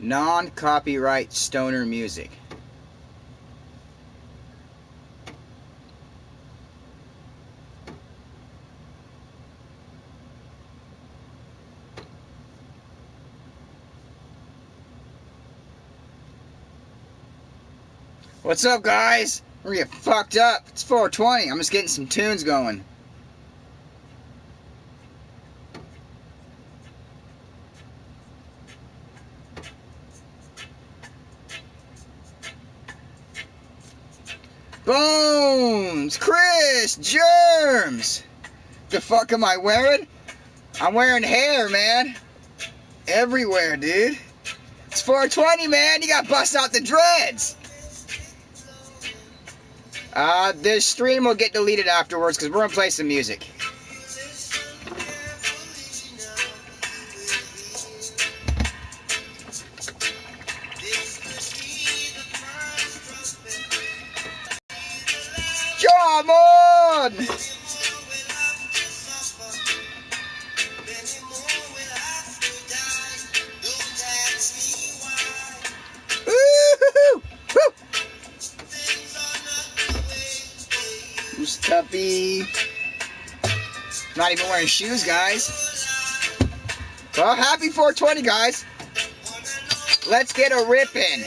Non-copyright stoner music. What's up, guys? We're getting fucked up. It's 420. I'm just getting some tunes going. Bones, Chris, Germs. The fuck am I wearing? I'm wearing hair, man. Everywhere, dude. It's 420, man. You got to bust out the dreads. This stream will get deleted afterwards because we're gonna play some music. Come on! Woo-hoo-hoo! Woo! Who's Tuppy? Not even wearing shoes, guys. Well, happy 420, guys. Let's get a rippin'.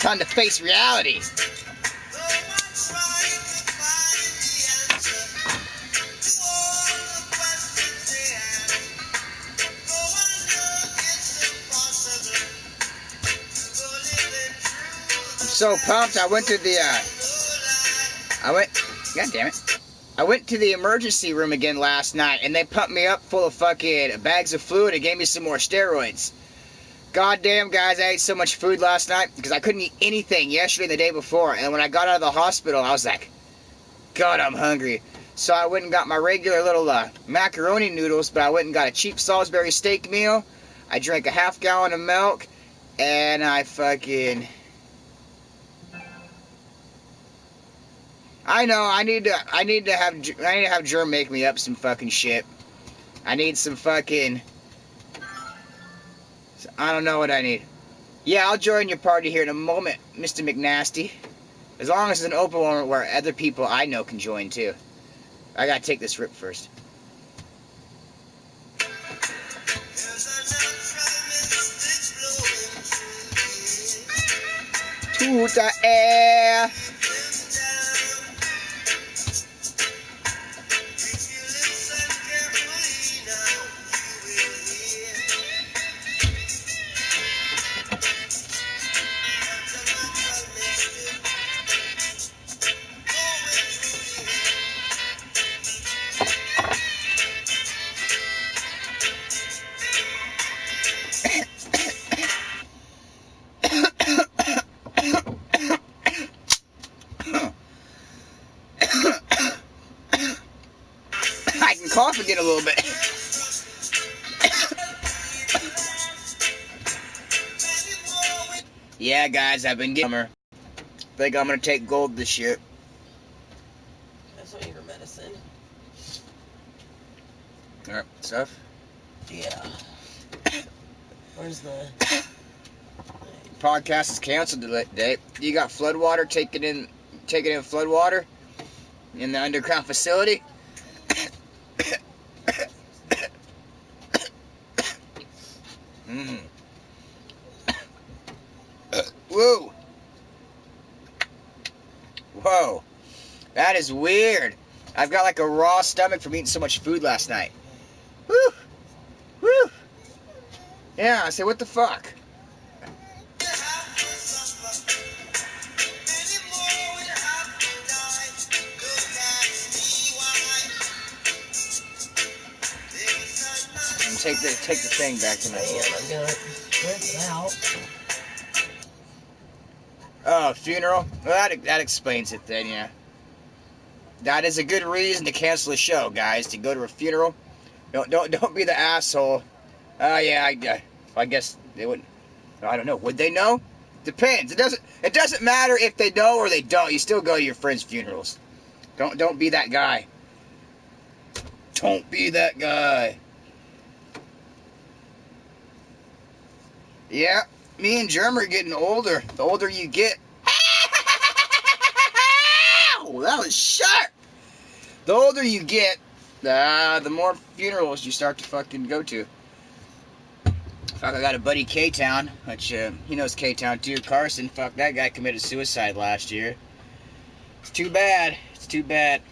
Time to face reality. So pumped. I went to the emergency room again last night, and they pumped me up full of fucking bags of food and gave me some more steroids. Goddamn, guys, I ate so much food last night because I couldn't eat anything yesterday and the day before, and when I got out of the hospital, I was like, God, I'm hungry. So I went and got my regular little macaroni noodles, but I went and got a cheap Salisbury steak meal. I drank a half gallon of milk, and I know. I need to have Germ make me up some fucking shit. I need some fucking. I don't know what I need. Yeah, I'll join your party here in a moment, Mr. McNasty. As long as it's an open one where other people I know can join too. I gotta take this rip first. To the air. I can cough again a little bit. Yeah, guys, I've been getting. Think I'm gonna take gold this year. That's not your medicine. Alright, stuff. Yeah. Where's the Podcast is canceled today. You got flood water. Take it in flood water in the underground facility. Whoa. Whoa. That is weird. I've got like a raw stomach from eating so much food last night. Woo. Woo. Yeah, I say, what the fuck? Take the thing back to my hand. I'm gonna rip it out. Oh, funeral? Well, that explains it then, yeah. That is a good reason to cancel a show, guys. To go to a funeral. Don't be the asshole. Yeah, I guess they wouldn't. I don't know. Would they know? Depends. It doesn't matter if they know or they don't. You still go to your friends' funerals. Don't be that guy. Don't be that guy. Yeah, me and Germ are getting older. The older you get. Ow, that was sharp. The older you get, the more funerals you start to fucking go to. Fuck, I got a buddy K-Town, which he knows K-Town too. Carson, fuck, that guy committed suicide last year. It's too bad. It's too bad.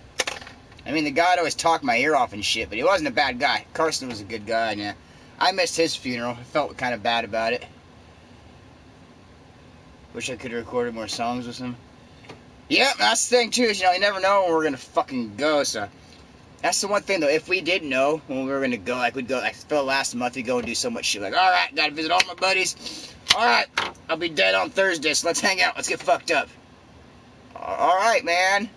I mean, the guy always talked my ear off and shit, but he wasn't a bad guy. Carson was a good guy, and I missed his funeral. I felt kind of bad about it. Wish I could have recorded more songs with him. Yep, that's the thing too, is, you never know when we're gonna fucking go, so. That's the one thing though, if we did know when we were gonna go, like we'd go, like for the last month we'd go and do so much shit, like, alright, gotta visit all my buddies, alright, I'll be dead on Thursday, so let's hang out, let's get fucked up. Alright, man.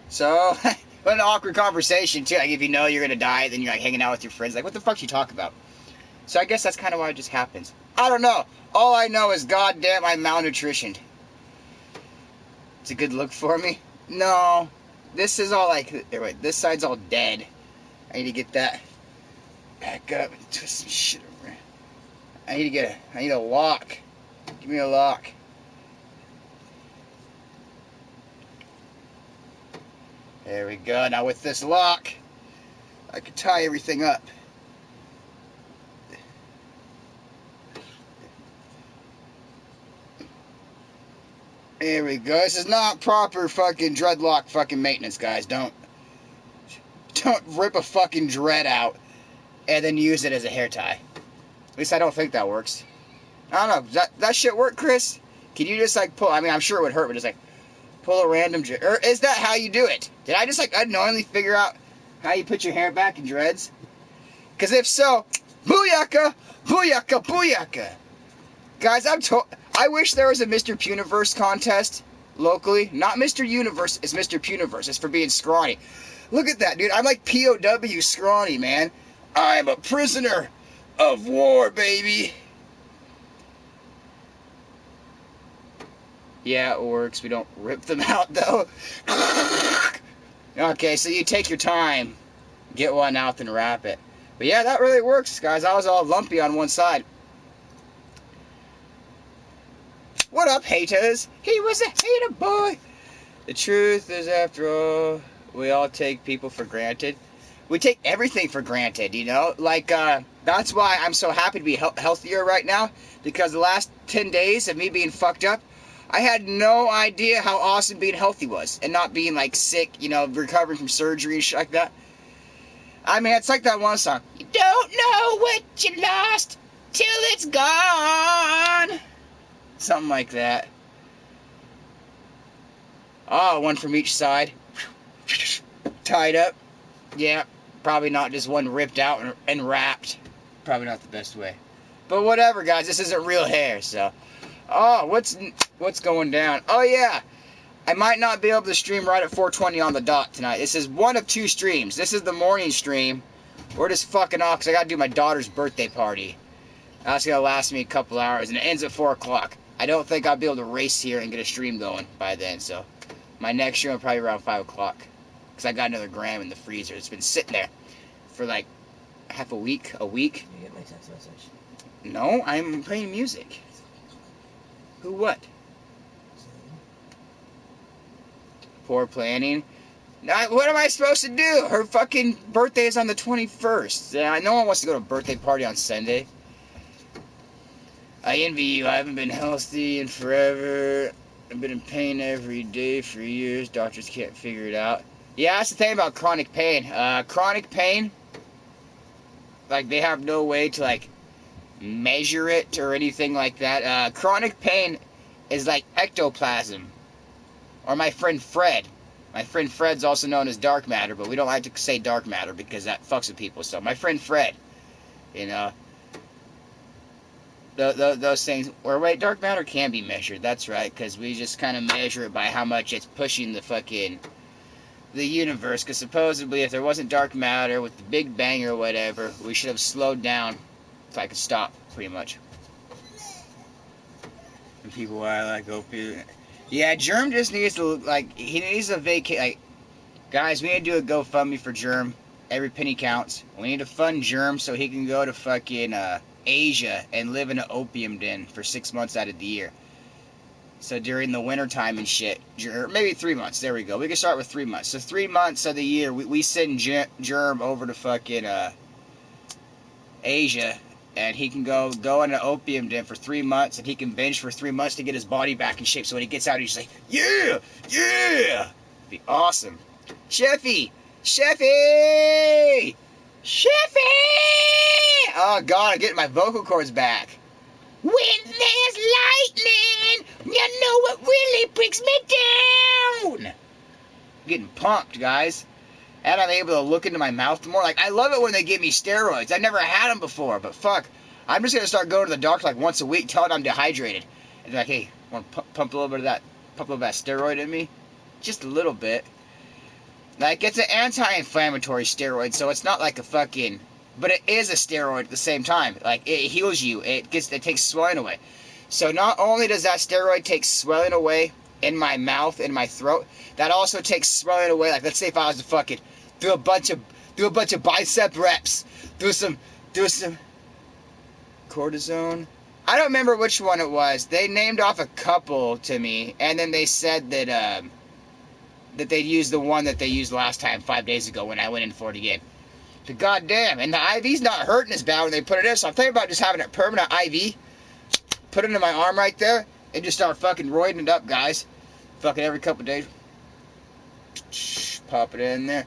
So, what an awkward conversation too, like if you know you're gonna die, then you're like hanging out with your friends, like what the fuck you talk about? So I guess that's kind of why it just happens. I don't know, all I know is goddamn I'm malnutritioned. It's a good look for me? No. This is all like, wait, this side's all dead. I need to get that back up and twist some shit over. I need a lock. Give me a lock. There we go. Now with this lock, I can tie everything up. There we go. This is not proper fucking dreadlock fucking maintenance, guys. Don't rip a fucking dread out and then use it as a hair tie. At least I don't think that works. I don't know. Does that shit work, Chris? Can you just like pull? I mean, I'm sure it would hurt, but just like pull a random dread. Or is that how you do it? Did I just like unknowingly figure out how you put your hair back in dreads? Because if so, booyaka, booyaka, booyaka. Guys, I wish there was a Mr. Puniverse contest locally. Not Mr. Universe, it's Mr. Puniverse. It's for being scrawny. Look at that, dude. I'm like POW scrawny, man. I'm a prisoner of war, baby. Yeah, it works. We don't rip them out, though. Okay, so you take your time. Get one out, then wrap it. But yeah, that really works, guys. I was all lumpy on one side. What up, haters? He was a hater boy. The truth is, after all, we all take people for granted. We take everything for granted, Like, that's why I'm so happy to be healthier right now. Because the last 10 days of me being fucked up, I had no idea how awesome being healthy was. And not being, like, sick, recovering from surgery and shit like that. I mean, it's like that one song. You don't know what you lost till it's gone. Something like that. Oh, one from each side. Tied up. Yeah, probably not just one ripped out and wrapped. Probably not the best way. But whatever, guys. This isn't real hair, so. Oh, what's going down? Oh, yeah. I might not be able to stream right at 4:20 on the dot tonight. This is one of two streams. This is the morning stream. We're just fucking off because I got to do my daughter's birthday party. That's going to last me a couple hours, and it ends at 4 o'clock. I don't think I'll be able to race here and get a stream going by then, so my next stream will probably be around 5 o'clock. Because I got another gram in the freezer. It's been sitting there for like half a week. Did you get my text message? No, I'm playing music. Who what? Poor planning. Now, what am I supposed to do? Her fucking birthday is on the 21st. No one wants to go to a birthday party on Sunday. I envy you. I haven't been healthy in forever. I've been in pain every day for years. Doctors can't figure it out. Yeah, that's the thing about chronic pain. Chronic pain, like, they have no way to, like, measure it or anything like that. Chronic pain is like ectoplasm. Or my friend Fred. My friend Fred's also known as dark matter, but we don't like to say dark matter because that fucks with people. So my friend Fred, those things, or wait, dark matter can be measured, that's right, because we just kind of measure it by how much it's pushing the universe, because supposedly if there wasn't dark matter with the Big Bang or whatever, we should have slowed down so I could stop, pretty much. And people are like, yeah, Germ just needs to, like, he needs a vacate, like, guys, we need to do a GoFundMe for Germ. Every penny counts. We need to fund Germ so he can go to fucking, Asia and live in an opium den for 6 months out of the year. So during the winter time and shit, or maybe 3 months. There we go. We can start with 3 months. So 3 months of the year, we send Germ over to fucking Asia, and he can go in an opium den for 3 months, and he can binge for 3 months to get his body back in shape. So when he gets out, he's like, yeah, yeah, be awesome. Chefy, Chefy, Chefy. Oh God, I'm getting my vocal cords back. When there's lightning, you know what really breaks me down. I'm getting pumped, guys. And I'm able to look into my mouth more. Like, I love it when they give me steroids. I've never had them before, but fuck. I'm just going to start going to the doctor like once a week, telling them I'm dehydrated. And they're like, hey, want to pump a little bit of that steroid in me? Just a little bit. Like, it's an anti-inflammatory steroid, so it's not like a fucking... But it is a steroid at the same time. Like, it heals you. It takes swelling away. So not only does that steroid take swelling away in my mouth, in my throat, that also takes swelling away. Like, let's say if I was to fucking do a bunch of bicep reps, do some cortisone. I don't remember which one it was. They named off a couple to me, and then they said that that they'd use the one that they used last time 5 days ago when I went in for it again. But goddamn, and the IV's not hurting as bad when they put it in, so I'm thinking about just having a permanent IV, put it into my arm right there, and just start fucking roiding it up, guys. Fucking every couple of days. Pop it in there.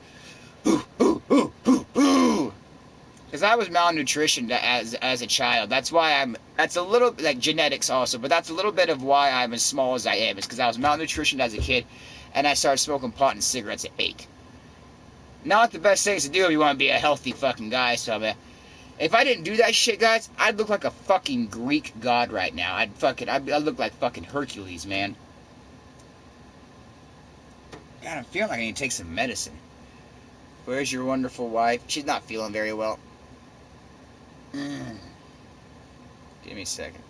Because I was malnutritioned as a child. That's why that's a little, like genetics also, but that's a little bit of why I'm as small as I am. It's because I was malnutritioned as a kid, and I started smoking pot and cigarettes at 8. Not the best things to do if you want to be a healthy fucking guy, so if I didn't do that shit, guys, I'd look like a fucking Greek god right now. I'd look like fucking Hercules, man. God, I'm feeling like I need to take some medicine. Where's your wonderful wife? She's not feeling very well. Give me a second.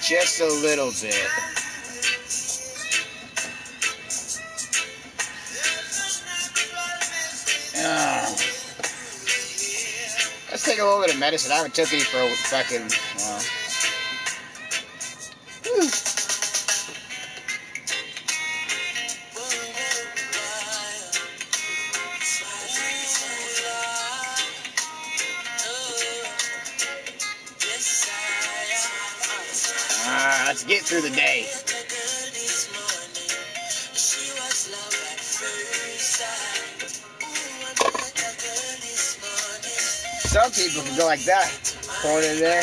Just a little bit. Let's take a little bit of medicine. I haven't took any for a fucking... let's get through the day. Some people can go like that. Pour it in there.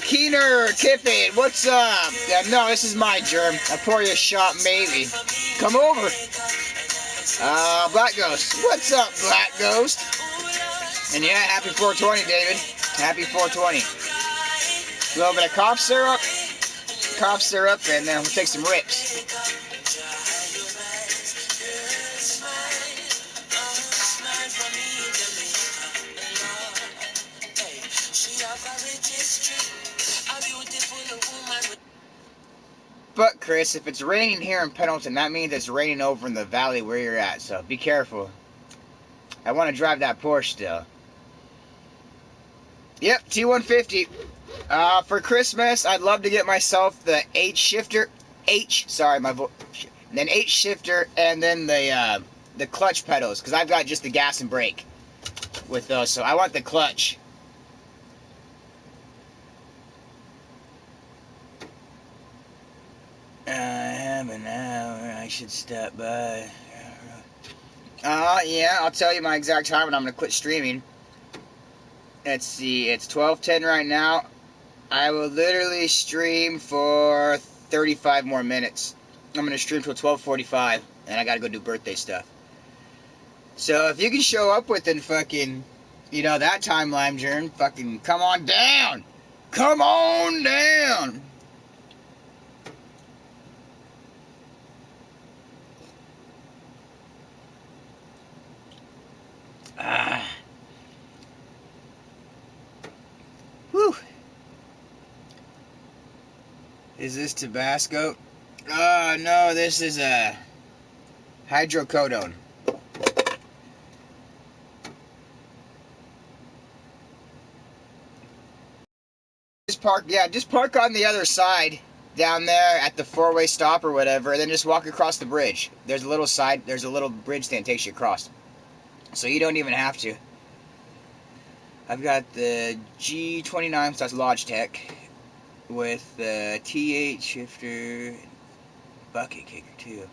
Keener, Tiffin, what's up? No, this is my germ. I'll pour you a shot, maybe. Come over. Black Ghost. What's up, Black Ghost? And yeah, happy 420, David. Happy 420. A little bit of cough syrup, and then we'll take some rips. But Chris, if it's raining here in Pendleton, that means it's raining over in the valley where you're at, so be careful. I want to drive that Porsche still. Yep, T150. For Christmas, I'd love to get myself the H shifter, then H shifter, and then the clutch pedals, because I've got just the gas and brake with those, so I want the clutch. I have an hour, I should stop by. Yeah, I'll tell you my exact time when I'm going to quit streaming. Let's see, it's 12:10 right now. I will literally stream for 35 more minutes. I'm going to stream till 12:45, and I got to go do birthday stuff. So if you can show up within fucking, that timeline, Jern, fucking come on down. Come on down. Is this Tabasco? Oh, no, this is hydrocodone. Just park on the other side down there at the four-way stop or whatever, and then just walk across the bridge. There's a little bridge that takes you across. So you don't even have to. I've got the G29, so that's Logitech, with the T8 shifter, bucket kicker too.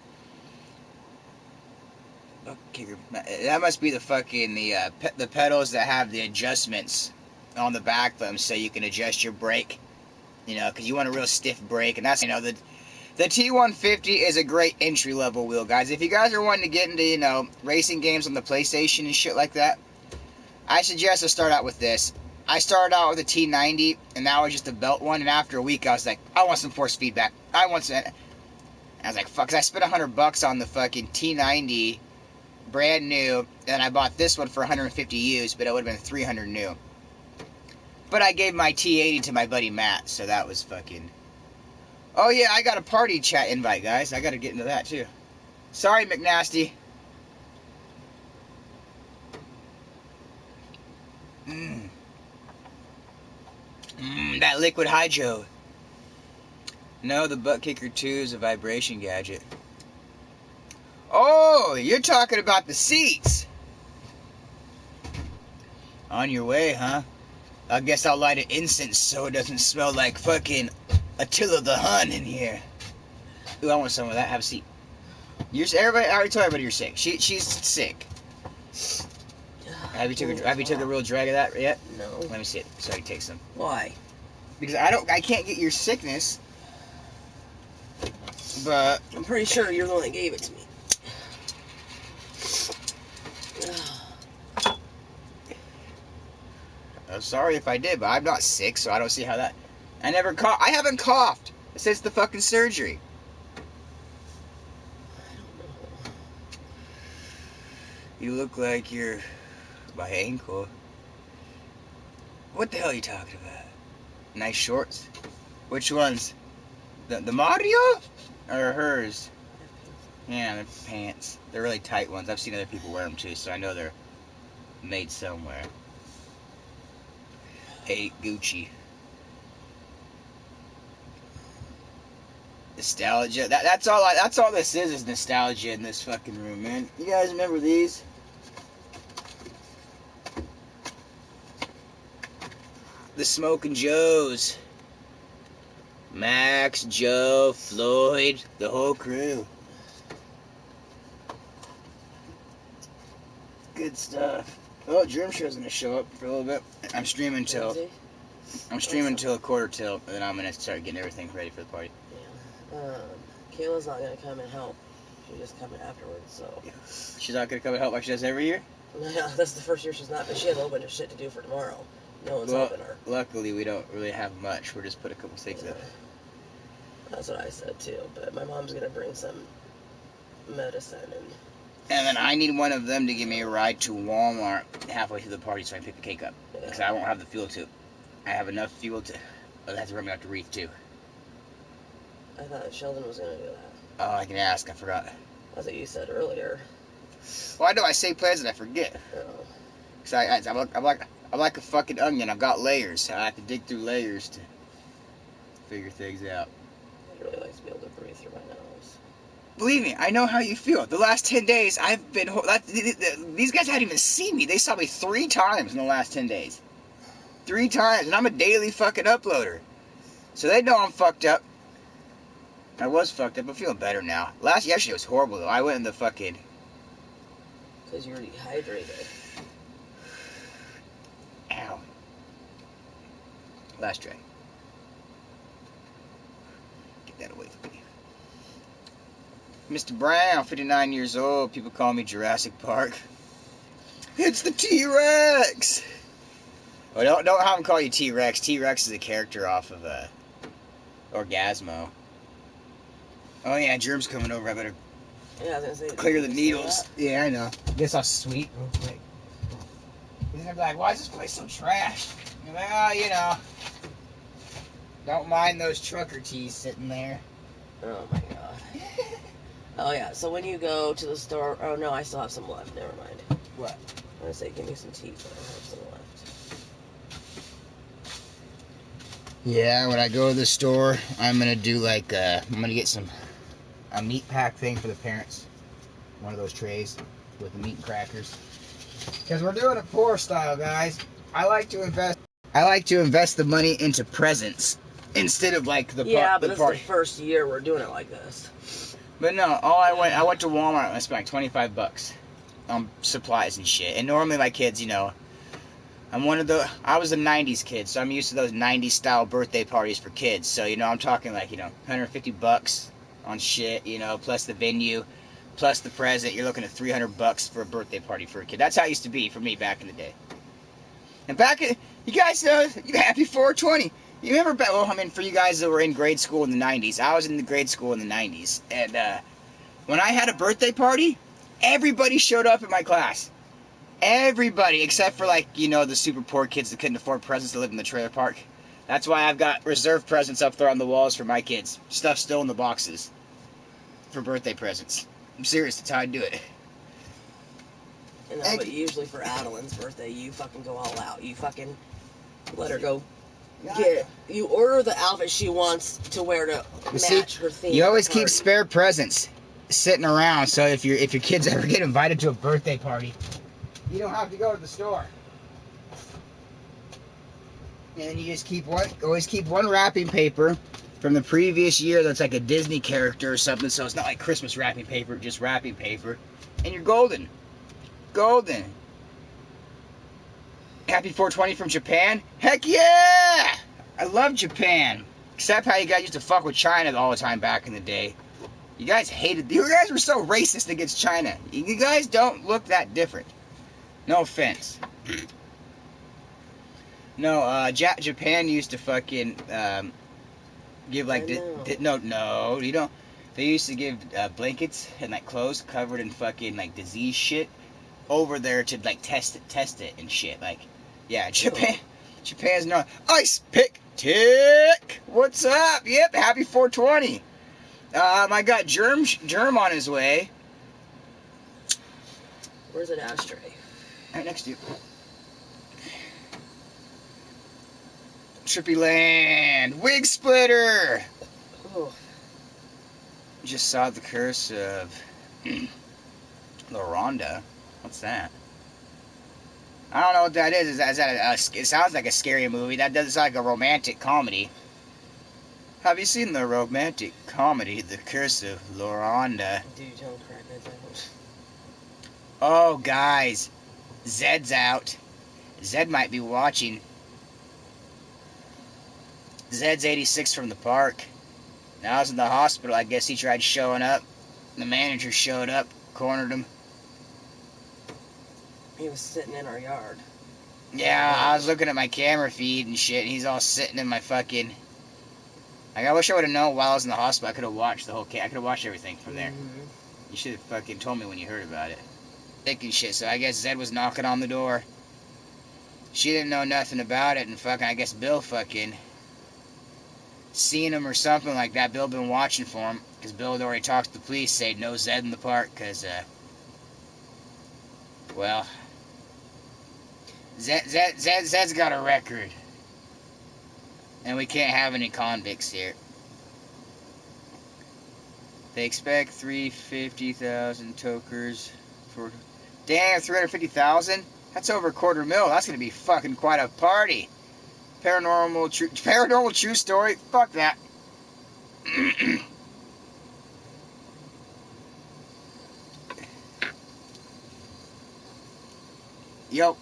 Bucket kicker, that must be the fucking, the pedals that have the adjustments on the back of them so you can adjust your brake, you know, because you want a real stiff brake, and that's, you know, the T150 is a great entry-level wheel, guys. If you guys are wanting to get into, you know, racing games on the PlayStation and shit like that, I suggest to start out with this. I started out with a T90, and that was just a belt one, and after a week, I was like, I want some force feedback. I was like, fuck, 'cause I spent $100 on the fucking T90, brand new, and I bought this one for 150 used, but it would have been 300 new. But I gave my T80 to my buddy Matt, so that was fucking... Oh yeah, I got a party chat invite, guys. I gotta get into that, too. Sorry, McNasty. That liquid hydro. No, the Butt Kicker 2 is a vibration gadget. Oh, you're talking about the seats. On your way, huh? I guess I'll light an incense so it doesn't smell like fucking Attila the Hun in here. Ooh, I want some of that. Have a seat. Everybody, I already told everybody you're sick. She's sick. Have you took a real drag of that yet? No. Let me see it so I can take some. Why? Because I can't get your sickness. But I'm pretty sure you're the one that gave it to me. I'm sorry if I did, but I'm not sick, so I don't see how that... I haven't coughed since the fucking surgery. I don't know. You look like you're my ankle. What the hell are you talking about? Nice shorts? Which ones? The Mario? Or hers? Yeah, they're pants. They're really tight ones. I've seen other people wear them too, so I know they're made somewhere. Hey, Gucci. Nostalgia. That's all this is nostalgia in this fucking room, man. You guys remember these? The Smokin' Joes. Max, Joe, Floyd, the whole crew. Good stuff. Oh, Germ Show's gonna show up for a little bit. I'm streaming till a quarter till, and then I'm gonna start getting everything ready for the party. Yeah. Kayla's not gonna come and help. She's just coming afterwards, so. Yeah. She's not gonna come and help like she does every year? Yeah, that's the first year she's not, but she has a whole bunch of shit to do for tomorrow. No one's helping her. Luckily, we don't really have much. We're just put a couple things up. That's what I said too, but my mom's gonna bring some medicine and then I need one of them to give me a ride to Walmart halfway through the party so I can pick the cake up. Because I won't have the fuel to. I have enough fuel to... Oh, that's run me out to Reef too. I thought Sheldon was gonna do that. Oh, I can ask. I forgot. That's what you said earlier. Why do I say plans and I forget? Oh. Because I'm like a fucking onion. I've got layers. I have to dig through layers to figure things out. I'd really like to be able to breathe through my nose. Believe me, I know how you feel. The last 10 days, I've been... These guys hadn't even seen me. They saw me 3 times in the last 10 days. 3 times. And I'm a daily fucking uploader. So they know I'm fucked up. I was fucked up. I'm feeling better now. Yesterday was horrible, though. I went in the fucking... Because you were dehydrated. Ow. Last drag. Get that away from me. Mr. Brown, 59 years old. People call me Jurassic Park. It's the T-Rex! Oh, don't have them call you T-Rex. T-Rex is a character off of Orgasmo. Oh yeah, Germ's coming over. I better I was gonna say, clear the needles. Yeah, I know. Guess I'll sweep real quick. He's gonna be like, why is this place so trash? I'm like, oh, you know. Don't mind those trucker tees sitting there. Oh my god. Oh yeah, so when you go to the store, oh no, I still have some left, never mind. What? I'm gonna say give me some tea, but I have some left. Yeah, when I go to the store, I'm gonna do like I'm gonna get a meat pack thing for the parents. One of those trays with the meat and crackers. Because we're doing it poor style, guys. I like to invest the money into presents instead of like the Yeah, but the this party. is the first year we're doing it like this. But no, I went to Walmart and I spent like $25 on supplies and shit. And normally my kids, you know, I was a 90s kid, so I'm used to those 90s style birthday parties for kids. So, you know, I'm talking like, you know, $150 on shit, you know, plus the venue, plus the present. You're looking at $300 for a birthday party for a kid. That's how it used to be for me back in the day. And you guys know, happy 420. You remember, well, I mean, for you guys that were in grade school in the 90s, I was in the grade school in the 90s. And when I had a birthday party, everybody showed up in my class. Everybody, except for, like, you know, the super poor kids that couldn't afford presents that lived in the trailer park. That's why I've got reserved presents up there on the walls for my kids. Stuff still in the boxes for birthday presents. I'm serious, that's how I do it. You know, but usually for Adeline's birthday, you fucking go all out. You fucking let her go you order the outfit she wants to wear to match her theme. You always keep spare presents sitting around, so if your kids ever get invited to a birthday party, you don't have to go to the store. And you just always keep one wrapping paper from the previous year that's like a Disney character or something, so it's not like Christmas wrapping paper, just wrapping paper. And you're golden. Golden. Happy 420 from Japan? Heck yeah! I love Japan. Except how you guys used to fuck with China all the time back in the day. You guys were so racist against China. You guys don't look that different. No offense. No, Japan used to fucking give like no, you don't. They used to give blankets and like clothes covered in fucking like disease shit over there to like test it and shit. Like, yeah, Japan's not ice pick tick. What's up? Yep, happy 420. I got Germ on his way. Where's an ashtray? Right next to you. Trippy Land. Wig Splitter. Oh. Just saw the curse of LaRonda. What's that? I don't know what that is. Is that it sounds like a scary movie. That doesn't sound like a romantic comedy. Have you seen the romantic comedy, The Curse of LaRonda? Dude, don't crack that down. Oh, guys. Zed's out. Zed might be watching. Zed's 86 from the park. Now I was in the hospital. I guess he tried showing up. The manager showed up, cornered him. He was sitting in our yard. Yeah, I was looking at my camera feed and shit, and he's all sitting in my fucking... Like, I wish I would have known while I was in the hospital. I could have watched the whole... I could have watched everything from there. Mm-hmm. You should have fucking told me when you heard about it. Thick and shit, so I guess Zed was knocking on the door. She didn't know nothing about it, and fucking, I guess Bill fucking... seen him or something like that. Bill been watching for him, because Bill had already talked to the police, said no Zed in the park, because, well... Zed's got a record. And we can't have any convicts here. They expect 350,000 tokers for... Damn, 350,000? That's over $250,000. That's gonna be fucking quite a party. Paranormal true story? Fuck that. Yo.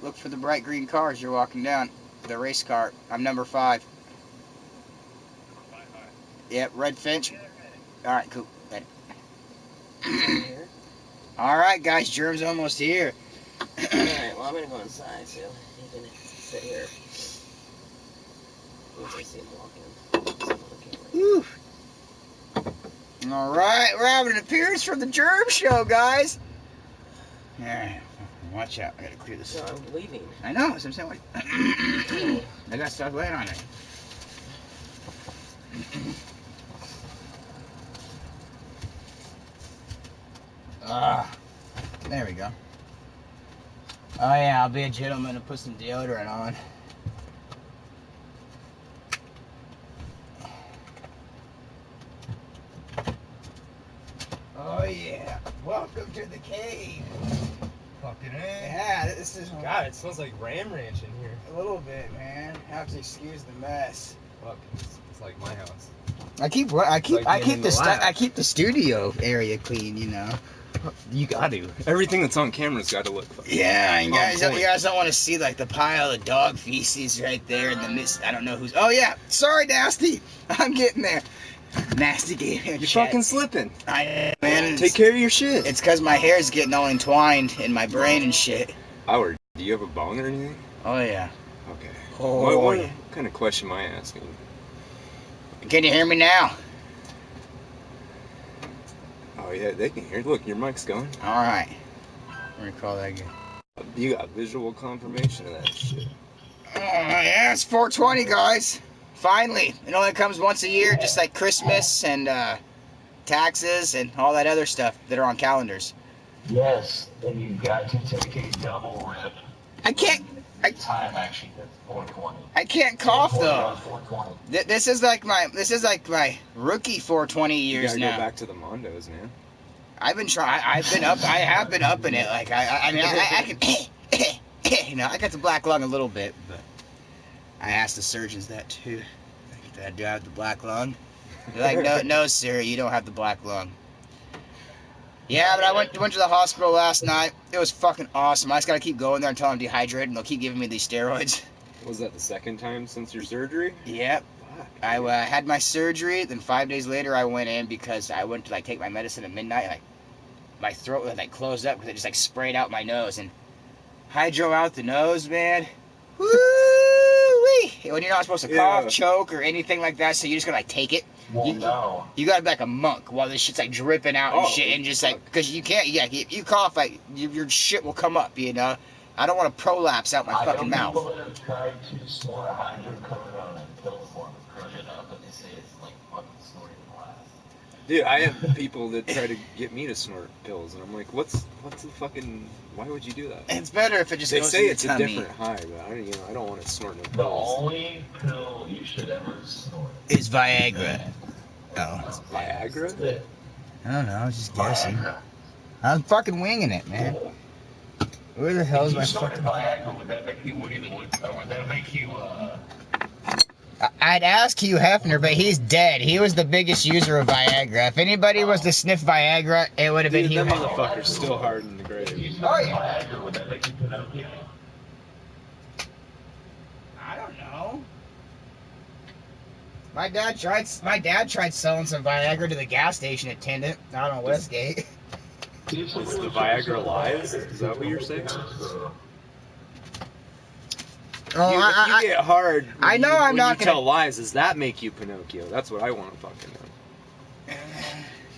Look for the bright green cars you're walking down. The race car. I'm number 5. Yep, red Finch. Alright, cool. Alright, guys, Germ's almost here. Alright, well, I'm gonna go inside, so you can sit here. Once I see him walking. Alright, we're having an appearance from the Germ Show, guys. Alright. Watch out. I gotta clear this. So I'm leaving. I know. That's what I'm saying. I gotta stop laying on it. There we go. Oh yeah, I'll be a gentleman and put some deodorant on. Oh yeah, welcome to the cave. Fucking A. Yeah, this is God, it smells like Ram Ranch in here. a little bit, man. Have to excuse the mess. Fuck, it's like my house. I keep the studio area clean, you know. You got to. Everything that's on camera's got to look fucking. Yeah, you guys point. don't want to see like the pile of dog feces right there in the midst. I don't know who's. Oh yeah, sorry, Nasty. I'm getting there. Nasty gave me a You're check. fucking slipping. Man, Take care of your shit. It's because my hair's getting all entwined in my brain and shit. Howard, do you have a bong or anything? Oh yeah. Okay. Oh what yeah. kind of question am I asking? Can you hear me now? Oh yeah, they can hear. Look, your mic's going. All right. Let me call that again. You got visual confirmation of that shit. Oh yeah, it's 420, guys. Finally, it only comes once a year, just like Christmas and taxes and all that other stuff that are on calendars. Yes, then you've got to take a double rip. I can't. Time actually, that's 420. I can't cough though. 420. This is like my rookie 420 You years gotta now. go back to the Mondos, man. I've been trying. I have been up in it. Like I mean, I can. You know, I got the black lung a little bit, but I asked the surgeons that too. Do I have the black lung? They're like, no, sir, you don't have the black lung. Yeah, but I went to the hospital last night. It was fucking awesome. I just gotta keep going there until I'm dehydrated, and they'll keep giving me these steroids. Was that the second time since your surgery? Yep. Fuck. I had my surgery, then 5 days later I went in because I went to like take my medicine at midnight, and like my throat was like closed up because it just like sprayed out my nose, and hydro out the nose, man. Woo-wee! When you're not supposed to cough, choke, or anything like that, so you just gotta like take it. Well, no. You gotta be like a monk while this shit's like dripping out and shit, and just like, because you can't, if you cough, like your shit will come up, you know. I don't want to prolapse out my fucking mouth. I know people that have tried to snort hydrocodone in pill form and crush it up, but they say it's like fucking snorting glass. Dude, I have people that try to get me to snort pills, and I'm like, what's the fucking? Why would you do that? It's better if it just They goes say in your it's tummy. a different high, but I don't want to snort no The pills. only pill you should ever snort Is Viagra. Oh. Viagra? Yeah. I don't know, I was just guessing. Viagra. I'm fucking winging it, man. Where the hell is If my you snorted fucking... Viagra, would that make you wiggle? Or would that make you, I'd ask Hugh Hefner, but he's dead. He was the biggest user of Viagra. If anybody was to sniff Viagra, it would have been Dude, Hugh that Hefner. motherfucker's still hard in the grave. if you snorted Viagra, would that make you Pinocchio? I don't know. My dad tried selling some Viagra to the gas station attendant out on Westgate. Is the Viagra lies? Is that what you're saying? Oh, If you get hard, I know I'm when not you gonna- tell lies, does that make you Pinocchio? That's what I want to fucking know.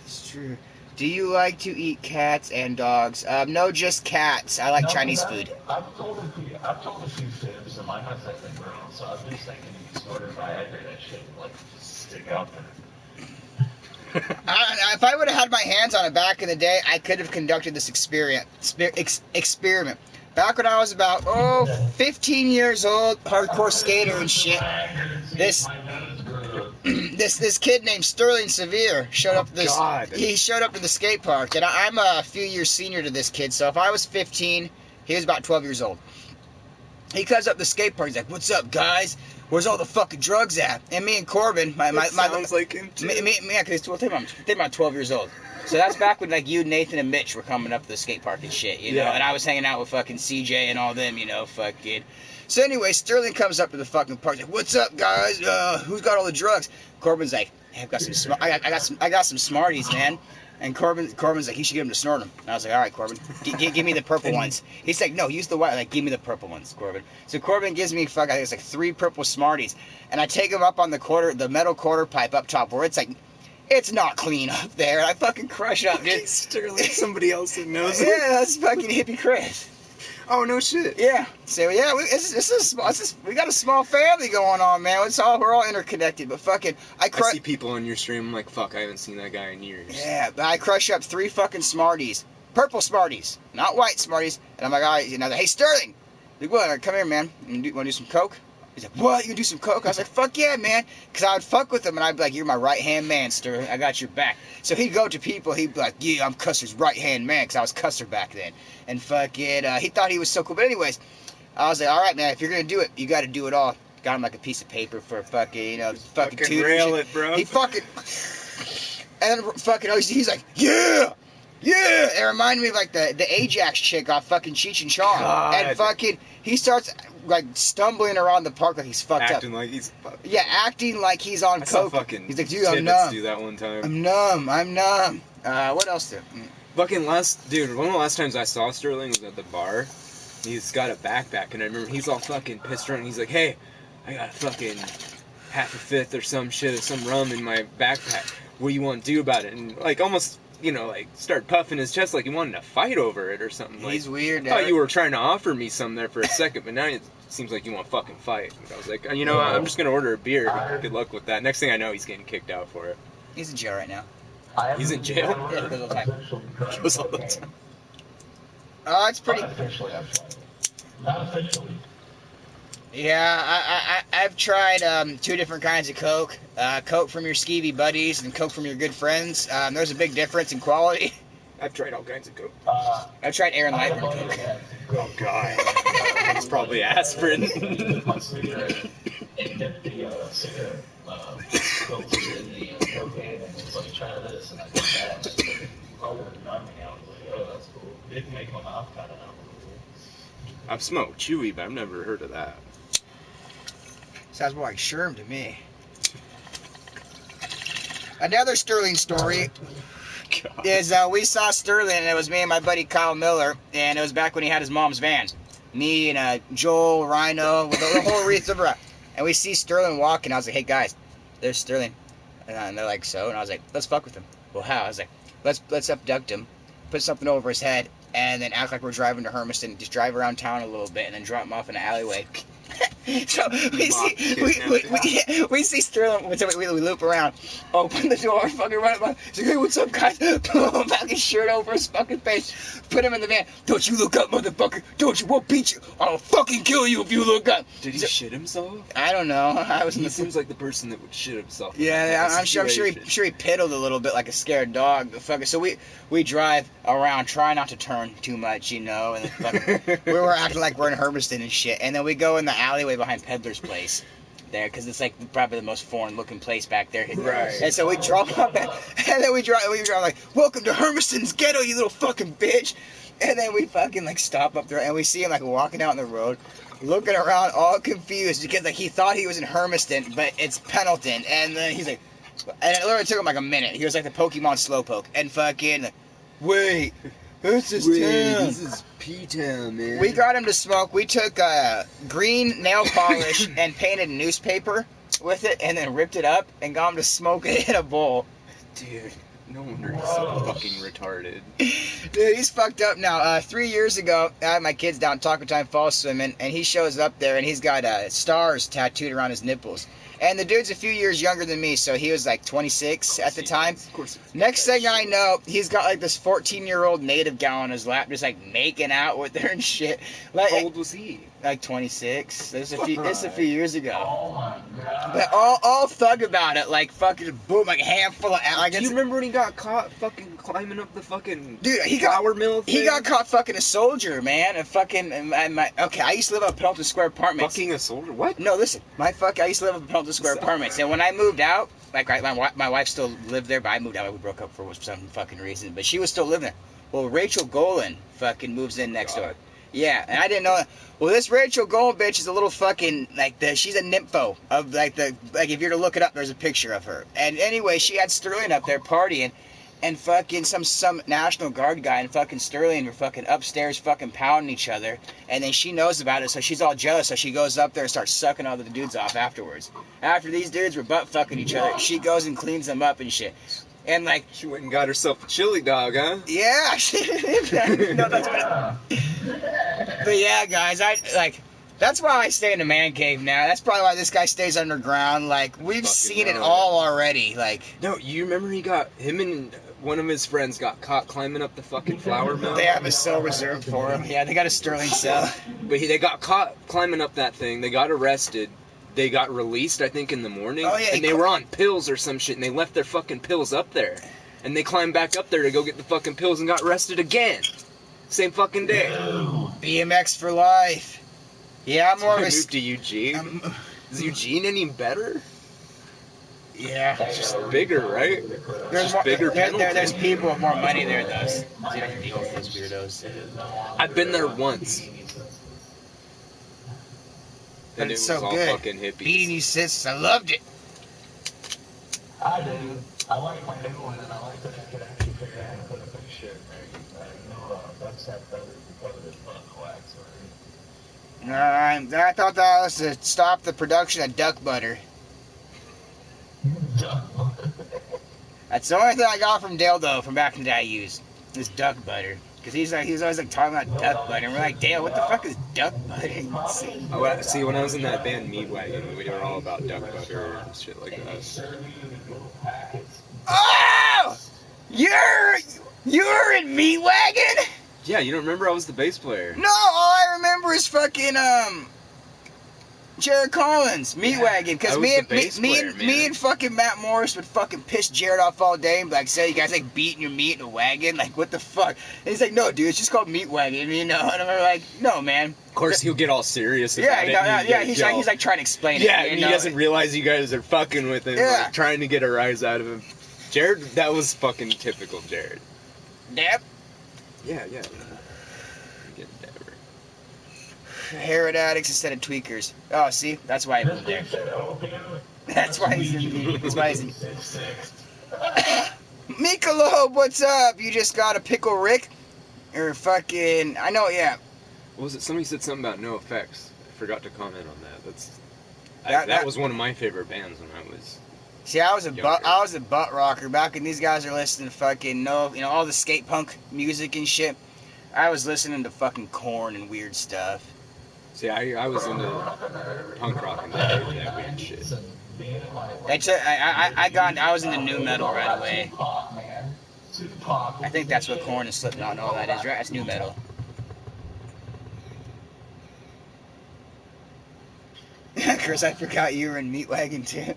It's true. Do you like to eat cats and dogs? No, just cats. I like No, Chinese but food. I've told a few fibs, and my hasn't been grown, so I'm just thinking if you snorted Viagra, that shit would like just stick out there. If I would have had my hands on it back in the day, I could have conducted this experiment. Back when I was about 15 years old, hardcore skater and shit. This kid named Sterling Severe showed up. He showed up to the skate park, and I'm a few years senior to this kid. So if I was 15, he was about 12 years old. He comes up to the skate park. He's like, "What's up, guys? Where's all the fucking drugs at?" And me and Corbin, sounds like him too. yeah, because they're about 12 years old. So that's back when like you, Nathan, and Mitch were coming up to the skate park and shit, you know. And I was hanging out with fucking CJ and all them, you know, fucking. So anyway, Sterling comes up to the fucking park, like, "What's up, guys? Who's got all the drugs?" Corbin's like, "Hey, I've got some. I got some Smarties, man." And Corbin's like, "You should get him to snort them." And I was like, "All right, Corbin, give me the purple ones." He's like, "No, use the white. Like, give me the purple ones, Corbin." So Corbin gives me I think it's like 3 purple Smarties, and I take them up on the metal quarter pipe up top where it's like, it's not clean up there. I fucking crush up, dude. Sterling, somebody else that knows Yeah, that's fucking hippie Chris. Oh, no shit. Yeah. So yeah, we got a small family going on, man. We're all interconnected. But fucking, I see people on your stream. I'm like, fuck, I haven't seen that guy in years. Yeah, but I crush up 3 fucking Smarties, purple Smarties, not white Smarties. And I'm like, all right, hey Sterling, like, what? Come here, man. You want to do some coke? He's like, what? You gonna do some coke? I was like, fuck yeah, man. Because I would fuck with him and I'd be like, you're my right-hand man, Sterling. I got your back. So he'd go to people, he'd be like, yeah, I'm Custer's right-hand man, because I was Custer back then. And fucking, he thought he was so cool. But anyways, I was like, all right, man, if you're going to do it, you got to do it all. Got him like a piece of paper for fucking, fucking two. Rail it, bro. He fucking, and then fucking, he's like, yeah. Yeah, it reminded me of like the Ajax chick off fucking Cheech and Chong. God. And fucking, he starts like stumbling around the park like he's fucked acting up. like he's Yeah, acting like he's on I saw coke. fucking He's like, dude, I'm Tibbets numb. do that one time. I'm numb. What else do? Fucking one of the last times I saw Sterling was at the bar. He's got a backpack, and I remember he's all fucking pissed around. He's like, hey, I got a fucking half a fifth or some shit of some rum in my backpack. What do you want to do about it? And like almost, like start puffing his chest like he wanted to fight over it or something. He's like, weird. I thought you were trying to offer me some there for a second, but now it seems like you want to fucking fight. And I was like, I'm just gonna order a beer. Good luck with that. Next thing I know, he's getting kicked out for it. He's in jail right now. He's in jail? Yeah, because of time. Goes all the time. Oh, it's pretty. Not officially, Not officially. Yeah, I've tried 2 different kinds of Coke. Coke from your skeevy buddies and Coke from your good friends. There's a big difference in quality. I've tried all kinds of Coke. I've tried Aaron Lightman Coke. Oh, God. It's probably aspirin. I've smoked Chewy, but I've never heard of that. Sounds more like Sherm to me. Another Sterling story God. is we saw Sterling, and it was me and my buddy Kyle Miller, and it was back when he had his mom's van. Me and Joel, Rhino, with the whole wreath of rock. And we see Sterling walking. I was like, hey guys, there's Sterling. And they're like, so? And I was like, let's fuck with him. Well, how? I was like, let's abduct him, put something over his head, and then act like we're driving to Hermiston, just drive around town a little bit, and then drop him off in an alleyway. So we see Sterling. We loop around, open the door, fucking run up. He's like, hey, what's up, guys? Pull him back his shirt over his fucking face. Put him in the van. Don't you look up, motherfucker. Don't you? We'll beat you. I'll fucking kill you if you look up. Did he shit himself? I don't know. He seems like the person that would shit himself. Yeah, I'm sure he piddled a little bit like a scared dog. Fucking. So we drive around, try not to turn too much, and then fucking, we were acting like we're in Hermiston and shit. And then we go in the alleyway behind Peddler's place there, because it's like probably the most foreign looking place back there. Right. And so we drove up, and then we drive like, welcome to Hermiston's ghetto, you little fucking bitch. And then we fucking like stop up there, and we see him like walking out on the road, looking around all confused, because like he thought he was in Hermiston, but it's Pendleton. And then he's like, and it literally took him like a minute. He was like the Pokemon Slowpoke, and fucking, wait, this is town. This is P-Town, man. We got him to smoke. We took green nail polish and painted newspaper with it, and then ripped it up and got him to smoke it in a bowl. Dude, no wonder he's so fucking retarded. Dude, he's fucked up now. 3 years ago, I had my kids down Taco Time Fall swimming, and he shows up there, and he's got stars tattooed around his nipples. And the dude's a few years younger than me, so he was like 26 at the time. Of course. Next thing I know, he's got like this 14-year-old native gal on his lap, just like making out with her and shit. Like, How old was he? Like 26. This is a few years ago. Oh my god. But all thug about it, like fucking boom, like a handful of like. Do you remember when he got caught fucking climbing up the fucking Dude, flour mill thing? He got caught fucking a soldier, man. And fucking, okay, I used to live up Pendleton Square Apartments. Fucking a soldier? What? No, listen, I used to live up in Pendleton Square Apartments, and when I moved out, like my wife still lived there, but I moved out. We broke up for some fucking reason, but she was still living there. Well, Rachel Golan fucking moves in next door. Yeah, and I didn't know that. Well, this Rachel Golan bitch is a little fucking, she's a nympho of, like, if you're to look it up, there's a picture of her. And anyway, she had Sterling up there partying, and fucking some National Guard guy and fucking Sterling were fucking upstairs fucking pounding each other, and then she knows about it, so she's all jealous, so she goes up there and starts sucking all the dudes off afterwards. After these dudes were butt fucking each other, she goes and cleans them up and shit. And like, She went and got herself a chili dog, huh? yeah, no, that's what But yeah, guys, that's why I stay in the man cave now. That's probably why this guy stays underground. Like, we've seen it all already. Like, no, you remember him and one of his friends got caught climbing up the fucking flour mill? They have a cell reserved for him. Yeah, they got a Sterling cell. But they got caught climbing up that thing. They got arrested. They got released, I think, in the morning. Oh, yeah, and they were on pills or some shit, and they left their fucking pills up there. And they climbed back up there to go get the fucking pills and got arrested again. Same fucking day. BMX for life. Yeah, I'm more of a... moved to Eugene. Is Eugene any better? Yeah. It's just bigger, right? There's just bigger penalties. There's people with more money there, though. So you don't have to deal with those weirdos. I've been there once. But And it's it was so all good. fucking hippies. Beating these sisters, I loved it. I do. I like my new one, and I like that I can actually figure out how to put a picture in there. That's that better because of this butt wax, right? I thought that was to stop the production of duck butter. That's the only thing I got from Dale, though, from back in the day I used. Is duck butter. Because he was always like talking about duck butter. And we're like, Dale, what the fuck is duck butter? See, when I was in that band Meat Wagon, we were all about duck butter and shit like that. Oh! You're in Meat Wagon? Yeah, you don't remember I was the bass player? No, all I remember is fucking Jared Collins, Meat Wagon, because me and fucking Matt Morris would fucking piss Jared off all day and be like, say you guys like beating your meat in a wagon, like what the fuck? And he's like, no, dude, it's just called Meat Wagon, you know. And I'm like, no, man. Of course, he'll get all serious about it. He's like trying to explain it. Yeah, and he doesn't realize you guys are fucking with him, like, trying to get a rise out of him. Jared, that was fucking typical Jared. Dab? Yeah. Heroin addicts instead of tweakers. Oh, see? That's why he moved there. That's why he's in... Michelob, what's up? You just got a Pickle Rick? Or fucking... I know, yeah. What was it? Somebody said something about No Effects. I forgot to comment on that. That was one of my favorite bands when I was... See, I was a butt rocker back when these guys are listening to fucking all the skate punk music and shit. I was listening to fucking Korn and weird stuff. See, I was into punk rock and that weird shit. I was into new metal right away. I think that's what Korn and Slipknot and all that is, right? That's new metal. Chris, I forgot you were in Meat Wagon too.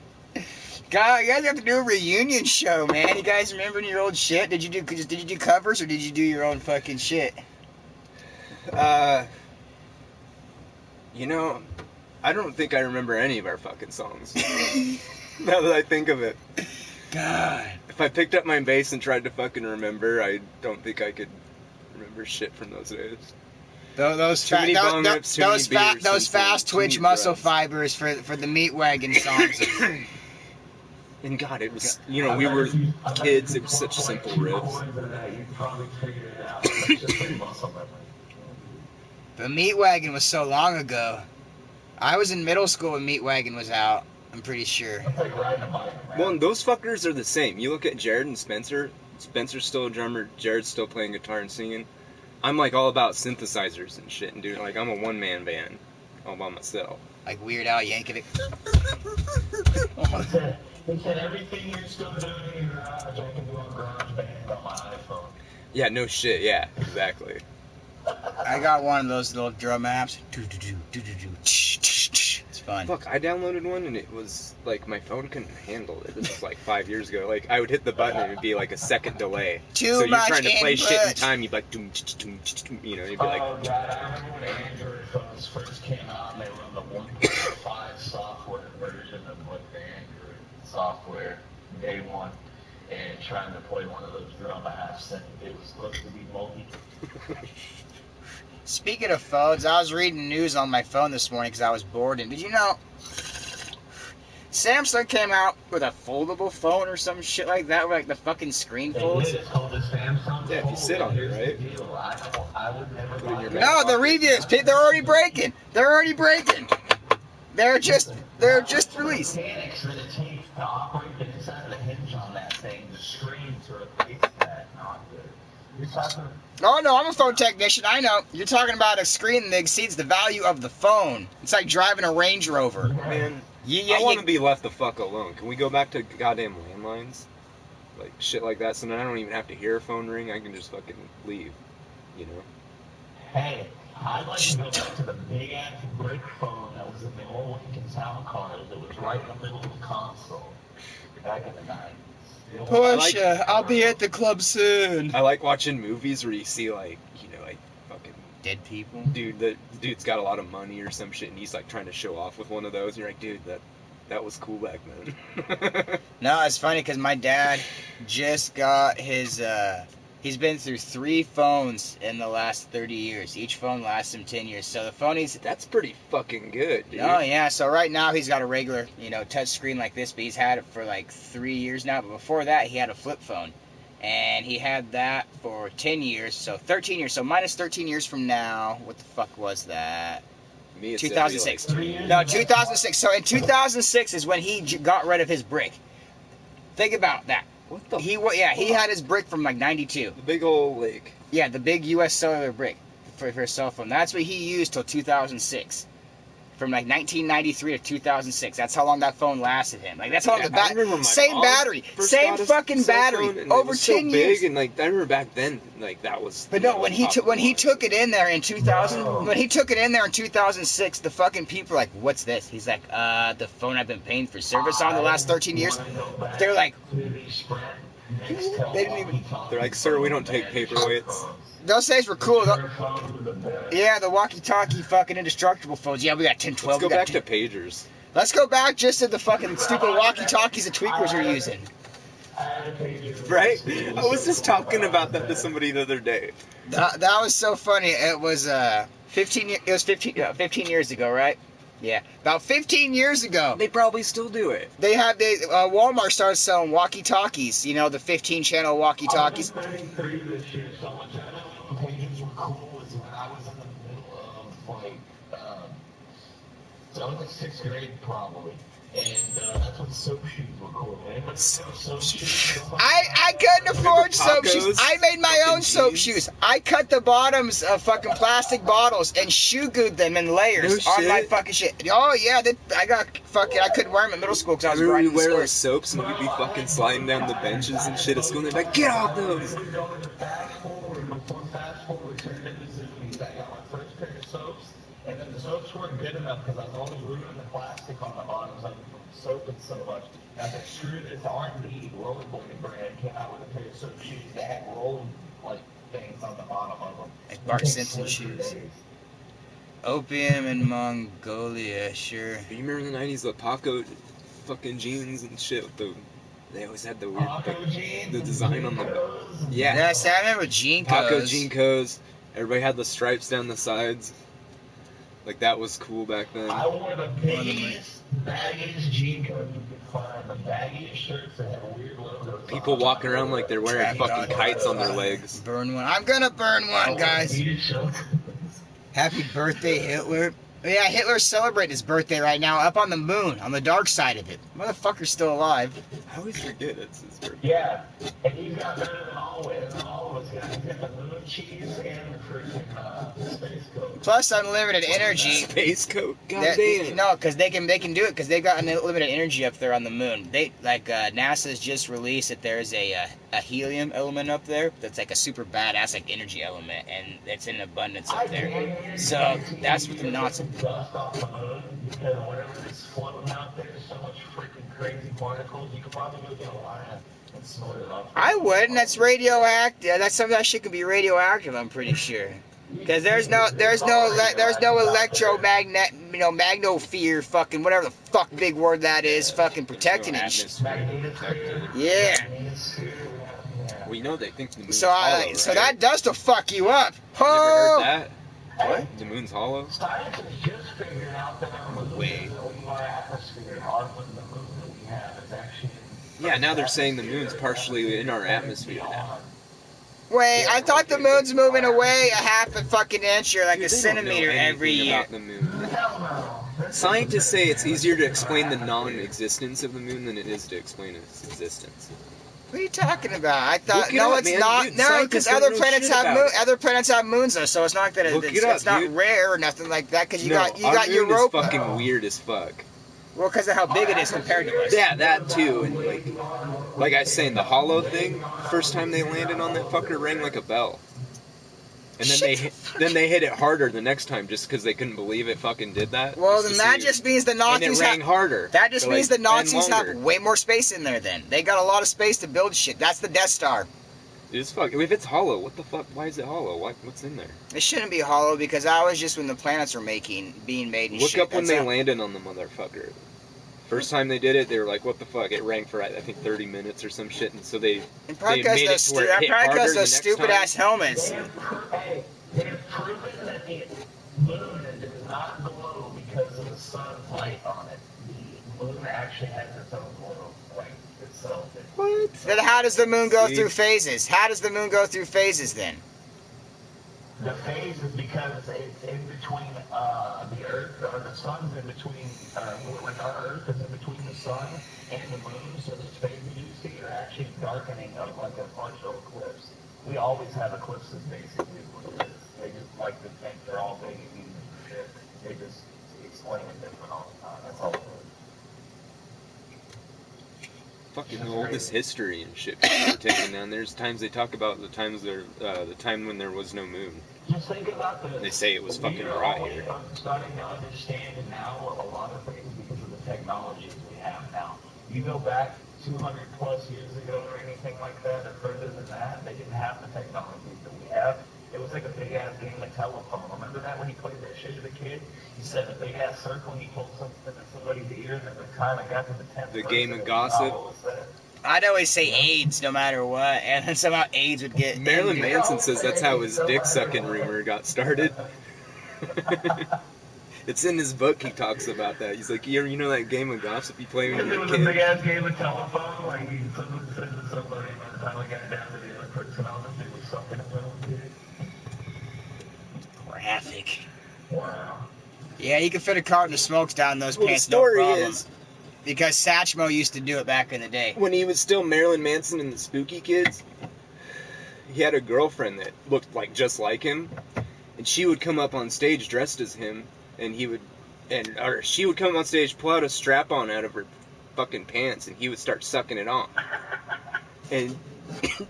God, you guys have to do a reunion show, man. You guys remember your old shit? Did you do covers or did you do your own fucking shit? You know, I don't think I remember any of our fucking songs. Now that I think of it. God. If I picked up my bass and tried to fucking remember, I don't think I could remember shit from those days. Those fast twitch muscle fibers for the Meat Wagon songs. And God, it was, we were kids, it was such simple riffs. The Meat Wagon was so long ago. I was in middle school when Meat Wagon was out, I'm pretty sure. Well, those fuckers are the same. You look at Jared and Spencer. Spencer's still a drummer, Jared's still playing guitar and singing. I'm like all about synthesizers and shit, and dude, like I'm a one-man band all by myself. Like Weird Al Yankovic. He said everything you're still doing in your garage, I can do on GarageBand on my iPhone. Yeah, no shit, yeah, exactly. I got one of those little drum apps. It's fun. Fuck, I downloaded one and it was like my phone couldn't handle it. This was like 5 years ago. Like I would hit the button and it'd be like a second delay. So you're trying to play shit in time, you'd be like, you'd be like. Oh, God, I remember when Android phones first came out and they were on the 1.5 software version of what the Android software, day one, and trying to play one of those drum apps, and it was supposed to be multi. Speaking of phones, I was reading news on my phone this morning because I was bored. And did you know Samsung came out with a foldable phone or some shit like that, where like the fucking screen folds? Yeah, if you sit on it, right? No, the reviews, they're already breaking. They're just released. Mechanics that it takes to operate the inside of the hinge on that thing, the screen sort of makes that not good. You're talking. Oh no, I'm a phone technician. I know. You're talking about a screen that exceeds the value of the phone. It's like driving a Range Rover. Man, Yeah, I want to be left the fuck alone. Can we go back to goddamn landlines? Like, shit like that, so then I don't even have to hear a phone ring. I can just fucking leave, you know? Hey, I'd like to go back to the big ass brick phone that was in the old Lincoln Town cars. That was right in the middle of the console back in the 90s. Portia, I'll be at the club soon. I like watching movies where you see, like, you know, like, fucking Dead people. the dude's got a lot of money or some shit, and he's, like, trying to show off with one of those, and you're like, dude, that was cool back then. No, it's funny because my dad just got his, he's been through 3 phones in the last 30 years. Each phone lasts him 10 years. So the phone That's pretty fucking good, dude. Oh, yeah. So right now he's got a regular, touch screen like this, but he's had it for like 3 years now. But before that, he had a flip phone. And he had that for 10 years, so 13 years. So minus 13 years from now, what the fuck was that? Me, it's 2006. every, like, No, 2006. So in 2006 is when he got rid of his brick. Think about that. What the He had his brick from like 92. The big old, like... Yeah, the big U.S. cellular brick for his cell phone. That's what he used till 2006. From like 1993 to 2006. That's how long that phone lasted him. Like, that's how long the I remember my same mom battery. first Same got a fucking cell battery. phone, and it Over was 10 so years. big, and, like, I remember back then, like, that was... But no, when he took it in there in 2000, when he took it in there in 2006, the fucking people were like, "What's this?" He's like, "The phone I've been paying for service on the last 13 years." They're like, they didn't even. They're like, "Sir, we don't take paperweights." Those days were cool. Yeah, the walkie-talkie fucking indestructible phones. Yeah, we got 10, 12. Let's go we got back 10. to pagers. Let's go back just to the fucking stupid walkie-talkies the tweakers were using. Right? I was just talking about that to somebody the other day. That was so funny. It was 15 years ago, right? Yeah, about 15 years ago. They probably still do it. Walmart started selling walkie-talkies. You know, the 15-channel walkie-talkies. Pages were cool was when I was in the middle of like, so I was in 6th grade probably, and that's when soap shoes were cool. Man. Soap shoes. I couldn't afford soap tacos? shoes. I made my own soap shoes. I cut the bottoms of fucking plastic bottles and shoe glued them in layers No on my shit. fucking shit. Oh yeah, I couldn't wear them in middle school because I was I remember grinding we'd wear squares. those soaps and we'd be fucking sliding down the benches and shit at school, and they'd be like, "Get off those!" Fast forward to I got my first pair of soaps, and then the soaps weren't good enough because I was only ruining the plastic on the bottoms of the soap and so much. I said, screw this. R&D rollerblading brand came out with a pair of soap shoes that had rolling like things on the bottom of them. Like Bart Simpson shoes. Opium in Mongolia, sure. Do you remember in the 90s, the Paco fucking jeans and shit? They always had the weird, the design on the... Yeah. Yes, I remember Jean Paco Co's. Jeancos. Everybody had the stripes down the sides. Like, that was cool back then. I wore the biggest, baggiest jean coat you could find. The baggiest shirts that had weird logos. People walking around like they're wearing fucking kites on their legs. Burn one. I'm gonna burn one, guys. Happy birthday, Hitler. Yeah, Hitler's celebrating his birthday right now up on the moon, on the dark side of it. Motherfucker's still alive. I always forget it's his birthday. Yeah, and he's got better than all of us guys. He's got the moon cheese and the freaking space coat. Plus unlimited energy. Space coat? God That- damn. No, because they can do it because they've got unlimited energy up there on the moon. NASA's just released that there's a helium element up there that's like a super badass like energy element, and it's in abundance up there. So that's what the Nazis. Dust off the moon because whatever is floating out there is so much freaking crazy particles. You could probably go get a line and snort it up. I wouldn't. That's radioactive. That shit could be radioactive. I'm pretty sure. Because there's no electromagnet, magnosphere, fucking whatever the fuck big word that is, fucking protecting it. Yeah. Well, you know they think the moon's So hollow, right? so that dust will fuck you up. You ever Oh. heard that? What? The moon's hollow? Scientists just figured out that our atmosphere, our the moon that we have is actually. Yeah, now they're saying the moon's partially in our atmosphere now. Wait, I thought the moon's moving away a half a fucking inch or like Dude, a they centimeter don't know every anything year. about the moon. Scientists say it's easier to explain the non-existence of the moon than it is to explain its existence. What are you talking about? I thought Look it no, up, it's man. not. Dude, No, scientists because don't other know planets shit have about it. other planets have moons though, so it's not that Look it's, it up, it's not dude. rare or nothing like that. Because you No, got our moon Europa. is fucking weird as fuck. Well, because of how big it is compared to us. Yeah, that too. And like I was saying, the hollow thing. First time they landed on that fucker rang like a bell. And then they hit it harder the next time just because they couldn't believe it fucking did that. Well, then that just means the and Nazis it rang harder. That just So, means like, the Nazis and have longer. way more space in there. Then they got a lot of space to build shit. That's the Death Star. It's fuck. If it's hollow, what the fuck? Why is it hollow? What's in there? It shouldn't be hollow because that was just when the planets were being made and Look shit. up when That's they not- landed on the motherfucker. First time they did it, they were like, "What the fuck?" It rang for I think 30 minutes or some shit, and so they And probably they because made those, it to where it hit harder those the next stupid time. ass helmets. They've proven that the moon does not glow because of the sun's light on it. The moon actually has its own glow, like itself. What? Then how does the moon go See? through phases? How does the moon go through phases then? The phase is because it's in between the Earth, or the sun's in between, like our Earth is in between the sun and the moon, so those phases you see are actually darkening of like a partial eclipse. We always have eclipses, basically, what it is. They just like to think they're all big and huge and shit. They just explain it different all the time. That's all it is. Fucking the oldest history and shit people are taking down. There's times they talk about the time when there was no moon. Just think about this. They say it was fucking We are dry only here. starting to understand it now a lot of things because of the technologies we have now. You go back 200 plus years ago or anything like that, or further than that, they didn't have the technologies that we have. It was like a big ass game of telephone. Remember that when he played that shit as a kid? He said a big ass circle and he pulled something in somebody's ear, and at the time it got to the 10th The person, game of and gossip. what was said. I'd always say AIDS no matter what, and then somehow AIDS would get. Marilyn Manson says that's how his dick sucking rumor got started. It's in his book. He talks about that. He's like, you know that game of gossip you play when Because it you're a was a big kid? ass game of telephone, like someone said to somebody, by the time I got down to the other person on it, it was something about it. Graphic. Wow. Yeah, you can fit a carton of smokes down those Well, the pants, story no problem. is, Because Satchmo used to do it back in the day. when he was still Marilyn Manson and the Spooky Kids, he had a girlfriend that looked like just like him, and she would come up on stage dressed as him, and she would come on stage, pull out a strap on out of her fucking pants, and he would start sucking it on. And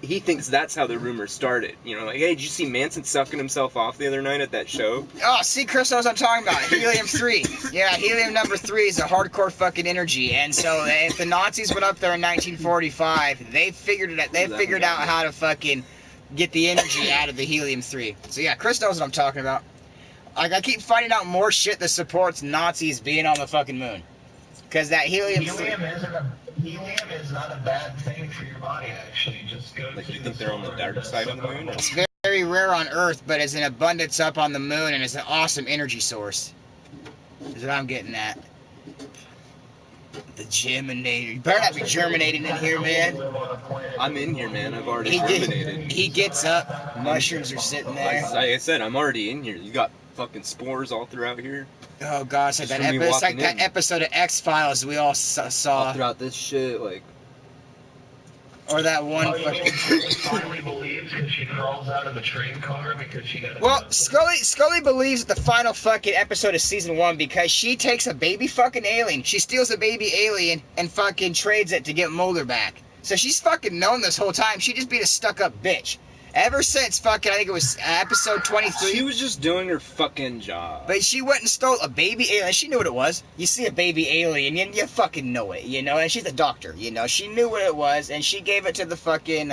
he thinks that's how the rumor started. You know, like, hey, did you see Manson sucking himself off the other night at that show? Oh, see, Chris knows what I'm talking about. Helium-3. Yeah, helium number 3 is a hardcore fucking energy. And so if the Nazis went up there in 1945, they figured out how to fucking get the energy out of the helium-3. So yeah, Chris knows what I'm talking about. Like, I keep finding out more shit that supports Nazis being on the fucking moon. Because that helium-3... Helium is not a bad thing for your body, actually. Just go Like, to you the think they're on the solar dark and side of the soak moon, up or- It's very rare on Earth, but it's in abundance up on the moon, and it's an awesome energy source. Is what I'm getting at. The germinator. You better not be germinating in here, man. I'm in here, man. I've already germinated. He gets up. Mushrooms are sitting there. Like I said, I'm already in here. You got fucking spores all throughout here. Oh gosh, like Just that from me it's like walking that in. episode of X-Files we all All saw, throughout this shit, like, or that one Oh, you fucking. mean Scully finally believes because she crawls out of the train car because she got. Well, Scully believes the final fucking episode of season 1 because she takes a baby fucking alien. She steals a baby alien and fucking trades it to get Mulder back. So she's fucking known this whole time. She just being a stuck-up bitch. Ever since fucking, I think it was episode 23. she was just doing her fucking job. But she went and stole a baby alien. She knew what it was. You see a baby alien, you fucking know it, you know? And she's a doctor, you know? She knew what it was, and she gave it to the fucking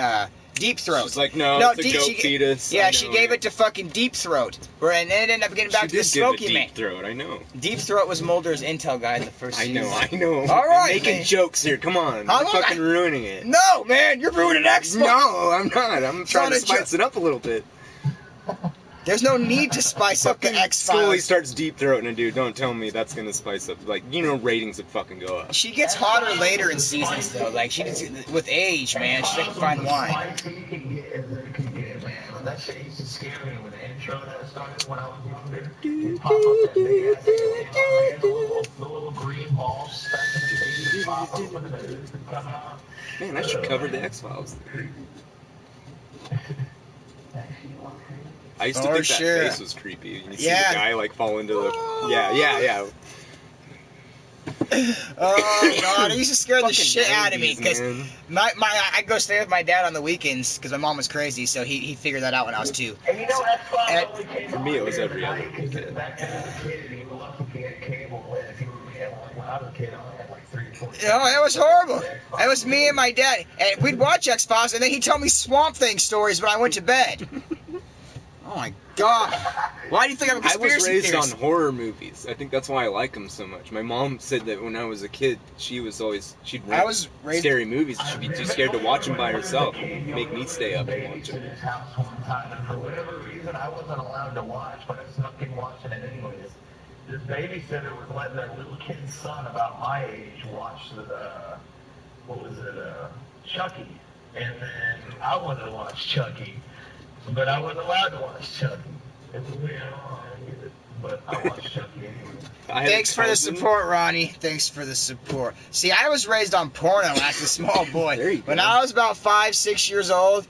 Deep Throat. She's like, no, it's a goat fetus. Yeah, I she know gave it to fucking Deep Throat. And it ended up getting back She to the did give it Smoky Man. Deep Throat, I know. Deep Throat was Mulder's intel guy in the first I season. know. All right, I'm making man. jokes here. Come on. How You're long fucking ruining it. No, man, you're ruining X-Files. No, I'm not. I'm trying not to a spice it up a little bit. There's no need to spice up the Scully X-Files. starts deep throating a dude. Don't tell me that's gonna spice up. Like, you know, ratings would fucking go up. She gets hotter later in seasons, though. Like, she just, with age, man, she's like a fine wine. Spicy you can get, man. That shit used to scare me when the intro that started when I was younger. It pop up that big ass alien on there, the little green ball stacking the TV, pop up and the come out. Man, I should cover the X-Files. I used to For think sure. that face was creepy. You see Yeah. the guy like fall into the. Yeah. Oh god, it used to scare the Fucking shit out of me 90s, because man. I go stay with my dad on the weekends because my mom was crazy, so he figured that out when I was 2. And you know that's And- only came For me, it was every other because weekend. back then as a kid, you were lucky to get cable. If you had like when I was a kid, I only had like 3 or 4. Oh, it was horrible. It was me and my dad, and we'd watch X-Files, and then he'd tell me Swamp Thing stories when I went to bed. Oh my god! Why do you think I'm a I conspiracy was raised theorist? on horror movies. I think that's why I like them so much. My mom said that when I was a kid, she'd I was raised. scary movies. She'd be too scared to watch them by herself. Make me stay up and watch At them. his house one time, and for whatever reason, I wasn't allowed to watch, but I snuck in watching it anyways. This babysitter was letting their little kid's son, about my age, watch Chucky. And then I wanted to watch Chucky, but I wasn't allowed to watch Chucky. It was weird, but I watched Chucky anyway. I had a Thanks for the cousin- support, Ronnie. Thanks for the support. See, I was raised on porno as a small boy. There you When go. I was about 5, 6 years old,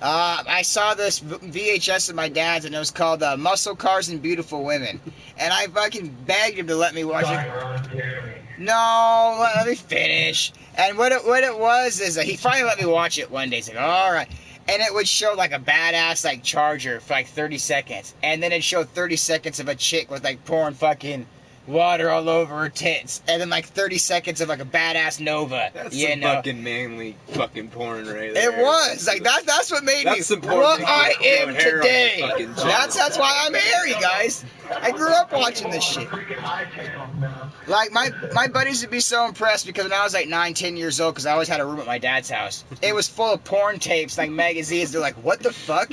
I saw this VHS of my dad's, and it was called Muscle Cars and Beautiful Women. And I fucking begged him to let me watch Sorry, it. Ron, Jeremy. No, let me finish. And what it was is that he finally let me watch it one day. He's like, all right. And it would show like a badass like Charger for like 30 seconds. And then it showed 30 seconds of a chick with like pouring fucking water all over her tits. And then like 30 seconds of like a badass Nova. That's you some know? fucking manly fucking porn right there. It was like that's what made That's me some porn what to I grow am hair on today. your fucking chin. That's why I'm hairy, guys. I grew up watching this shit. Freaking high channel now. Like my buddies would be so impressed because when I was like 9, 10 years old, because I always had a room at my dad's house, it was full of porn tapes, like magazines. They're like, "What the fuck?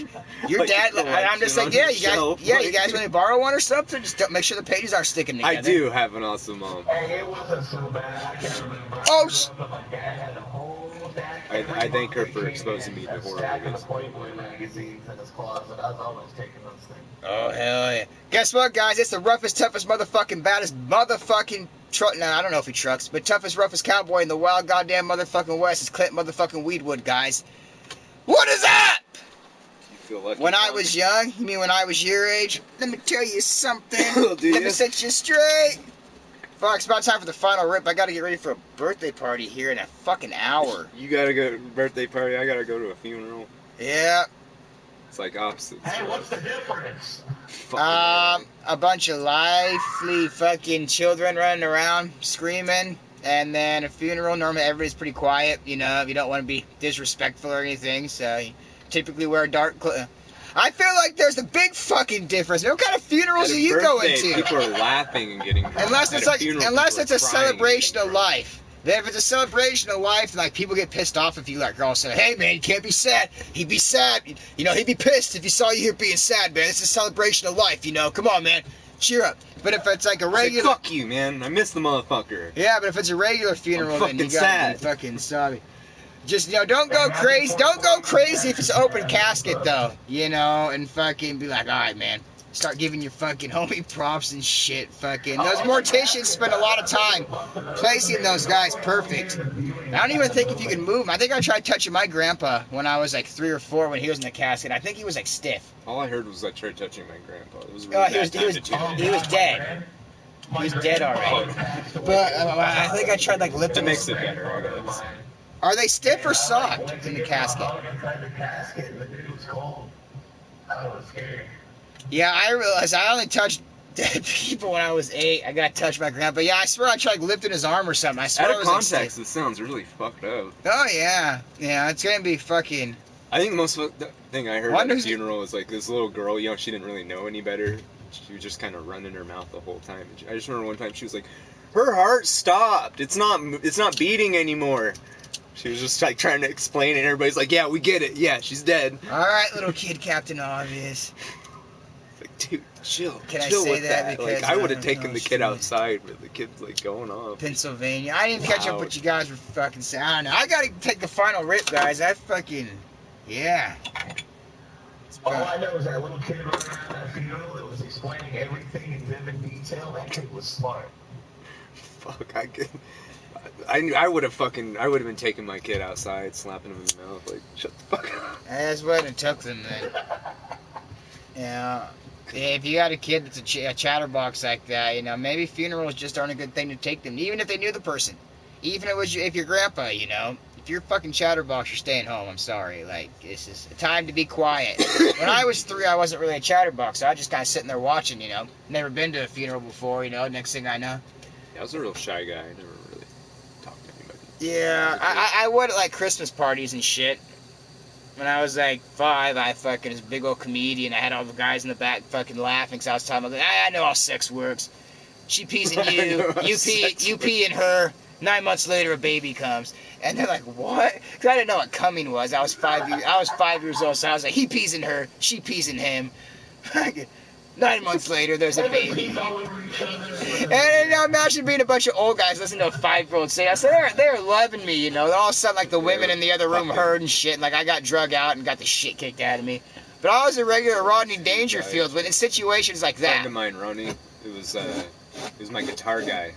Your Like dad?" a And I'm just like, collection "Yeah, on you your guys, shelf. you guys want to borrow one or something? Just don't make sure the pages aren't sticking together." I do have an awesome mom. Hey, it wasn't so bad. I can't remember. Oh, But my dad had a whole stack. I thank her for exposing me to A horror stack of movies. the Playboy magazines in his closet. I was always taking those things. Oh hell yeah! Guess what, guys? It's the roughest, toughest, motherfucking, baddest, motherfucking truck. No, I don't know if he trucks, but toughest, roughest cowboy in the wild goddamn motherfucking West is Clint motherfucking Weedwood, guys. What is that? You feel lucky. When I was young, you mean when I was your age? Let me tell you something. Oh, do Let me ya? set you straight. Fuck, it's about time for the final rip. I gotta get ready for a birthday party here in a fucking hour. You gotta go to a birthday party. I gotta go to a funeral. Yeah. It's like opposites. Hey, what's the difference? Fucking A bunch of lively fucking children running around screaming, and then a funeral. Normally everybody's pretty quiet, you know. You don't want to be disrespectful or anything, so you typically wear dark clothes. I feel like there's a big fucking difference. What kind of funerals At do a you go birthday, into? People are laughing and getting drunk. Unless At it's a like, funeral, unless people it's a are crying and celebration getting of drunk. life. Then if it's a celebration of life, like people get pissed off if you like all say, "Hey man, you can't be sad." He'd be sad. You know, he'd be pissed if he saw you here being sad, man. It's a celebration of life. You know, come on, man, cheer up. But if it's like a It's like, regular, fuck you, man. I miss the motherfucker. yeah, but if it's a regular funeral, then you fucking gotta be sad. fucking sorry. Just, you know, don't go crazy. Don't go crazy if it's an open casket, though. You know, and fucking be like, all right, man. Start giving your fucking homie props and shit. Fucking those morticians spend a lot of time placing those guys perfect. I don't even think if you can move them. I think I tried touching my grandpa when I was like 3 or 4 when he was in the casket. I think he was like stiff. All I heard was I tried touching my grandpa. It was a really Oh, he was bad time to tune in. he was dead. He was dead already. But I think I tried like lifting. That makes it better, I guess. Are they stiff or soft in the casket? Inside the casket, the dude was cold. That was scary. Yeah, I realized I only touched dead people when I was 8. I got touched by grandpa. Yeah, I swear I tried lifting his arm or something. I swear Out it of was like context, stiff. this sounds really fucked up. Oh yeah, yeah. It's gonna be fucking. I think the most fucked up thing I heard Wonder at the who's- funeral was like this little girl, you know, she didn't really know any better. She was just kind of running her mouth the whole time. And I just remember one time she was like, her heart stopped. It's not beating anymore. She was just like trying to explain it, and everybody's like, yeah, we get it. Yeah, she's dead. All right, little kid, Captain Obvious. It's like, dude, chill. Can I chill say with that that. because Like, I would have I'm taken the so kid sure. outside, but the kid's like going off. Pennsylvania. I didn't catch up Loud. what you guys were fucking saying. I don't know. I gotta take the final rip, guys. I fucking. Yeah. All I know is that little kid running around that funeral that was explaining everything in vivid detail. That kid was smart. Fuck, I would have been taking my kid outside, slapping him in the mouth, like, shut the fuck up. That's what it took them then. Yeah. If you got a kid that's a chatterbox like that, you know, maybe funerals just aren't a good thing to take them, even if they knew the person. Even if your grandpa, you know. If you're a fucking chatterbox, you're staying home. I'm sorry. Like, this is a time to be quiet. When I was 3, I wasn't really a chatterbox. So I was just kind of sitting there watching, you know. Never been to a funeral before, you know. Next thing I know. Yeah, I was a real shy guy. I never really talked to anybody. Yeah, I would at, like, Christmas parties and shit. When I was, like, 5, I fucking was a big old comedian. I had all the guys in the back fucking laughing because I was talking about, I know how sex works. She pees in you, you pee in her. 9 months later, a baby comes. And they're like, what? Because I didn't know what coming was. I was 5 years old, so I was like, he pees in her, she pees in him. 9 months later, there's a baby. And now imagine being a bunch of old guys listening to a 5-year-old say that. So they're loving me, you know. All of a sudden, like, the women in the other room heard and shit. And, like, I got drug out and got the shit kicked out of me. But I was a regular Rodney Dangerfield in situations like A friend that. of mine, Ronnie, it was my guitar guy.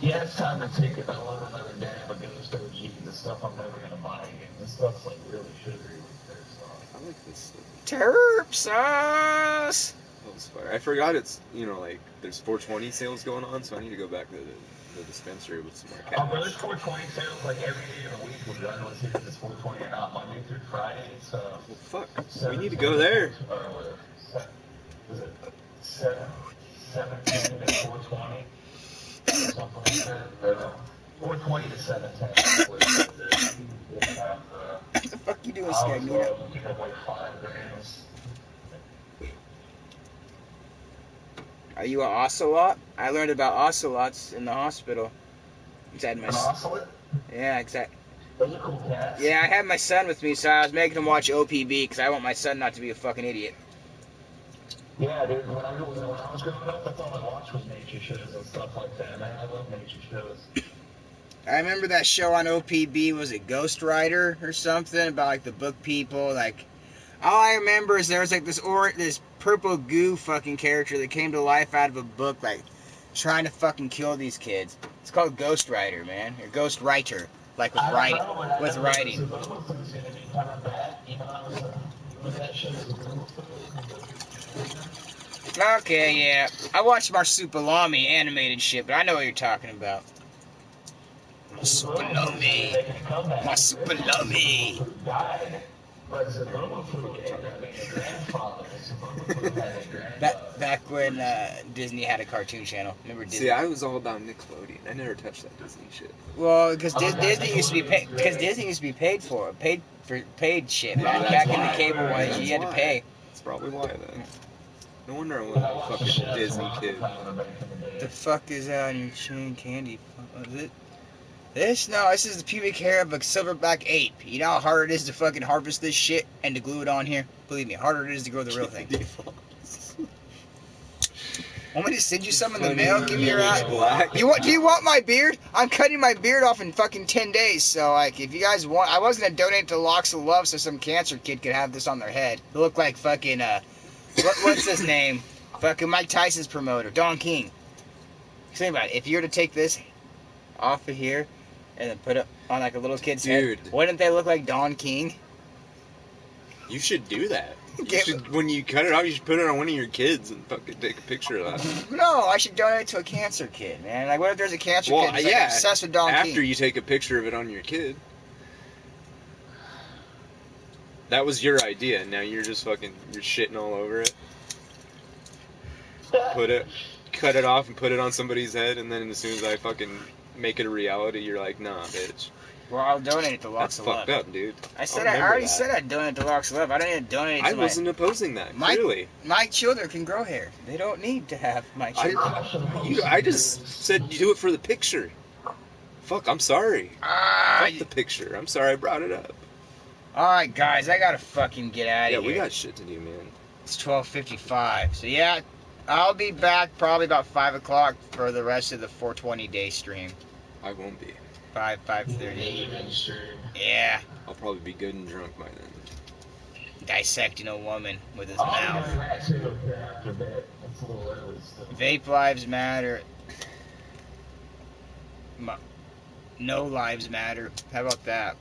Yeah, it's time to take another dab of Ghost OG. This stuff I'm never gonna buy again. This stuff's like really sugary with their stuff. I like this stuff. Terp sauce. That was fire. I forgot it's, you know, like, there's 420 sales going on, so I need to go back to the dispensary with some more cash. But there's 420 sales like every day of the week, regardless if it's 420 or not. Monday through Friday, it's Well, fuck. We need to go there. Was it 17 to 420? Something like that. 420 to 710. What the fuck you doing, Skagneto? Are you an ocelot? I learned about ocelots in the hospital. Inside my An ocelot? Yeah, exactly. Those are cool cats. Yeah, I had my son with me, so I was making him watch OPB because I want my son not to be a fucking idiot. Yeah, dude, when I was growing up, that's all I watched was nature shows and stuff like that, man. I love nature shows. I remember that show on OPB, was it Ghost Rider or something, about like the book people, like, all I remember is there was like this purple goo fucking character that came to life out of a book, like, trying to fucking kill these kids. It's called Ghost Rider, man, or Ghost Writer, like with writing. Okay, yeah. I watched Marsupilami animated shit, but I know what you're talking about. Marsupilami. Marsupilami. Back when Disney had a cartoon channel. Remember Disney? See, I was all about Nickelodeon. I never touched that Disney shit. Well, because Disney used to be paid shit, man. Back in the cable ones, you had to pay. That's probably why then. No wonder I wasn't a fucking Disney kid. The fuck is that on your chin candy? Is it? This is the pubic hair of a silverback ape. You know how hard it is to fucking harvest this shit and to glue it on here? Believe me, harder it is to grow the real thing. Want me to send you some in the mail? Give me your eye. Do you want my beard? I'm cutting my beard off in fucking 10 days. So, like, if you guys want, I was gonna donate to Locks of Love so some cancer kid could have this on their head. It look like fucking what's his name? Fucking Mike Tyson's promoter, Don King. Think about it. If you were to take this off of here and then put it on like a little kid's head, wouldn't they look like Don King? You should do that. When you cut it off, you should put it on one of your kids and fucking take a picture of that. No, I should donate to a cancer kid, man. Like, what if there's a cancer kid who's like obsessed with Don King? After you take a picture of it on your kid. That was your idea. Now you're just fucking, you're shitting all over it. Cut it off and put it on somebody's head, and then as soon as I fucking make it a reality, you're like, nah, bitch. Well, I'll donate to Locks of Love. That's fucked up, dude. I already said I'd donate to Locks of Love. I don't need to donate to I wasn't opposing that, clearly. My children can grow hair. They don't need to have my children. I just said do it for the picture. Fuck, I'm sorry. Fuck the picture. I'm sorry I brought it up. Alright, guys, I gotta fucking get out of here. Yeah, we got shit to do, man. It's 12:55. So, yeah, I'll be back probably about 5 o'clock for the rest of the 420 day stream. I won't be. 5:30. Yeah. I'll probably be good and drunk by then. dissecting a woman with his I'll mouth. be doing that too after bed. It's a little early still. Vape lives matter. No lives matter. How about that?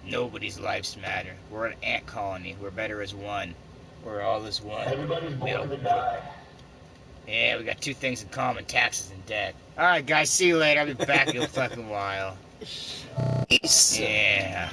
Nobody's lives matter. We're an ant colony. We're better as one. We're all as one. Everybody's born to die. Yeah, we got two things in common: taxes and debt. All right, guys. See you later. I'll be back in a fucking while. Peace. Yeah.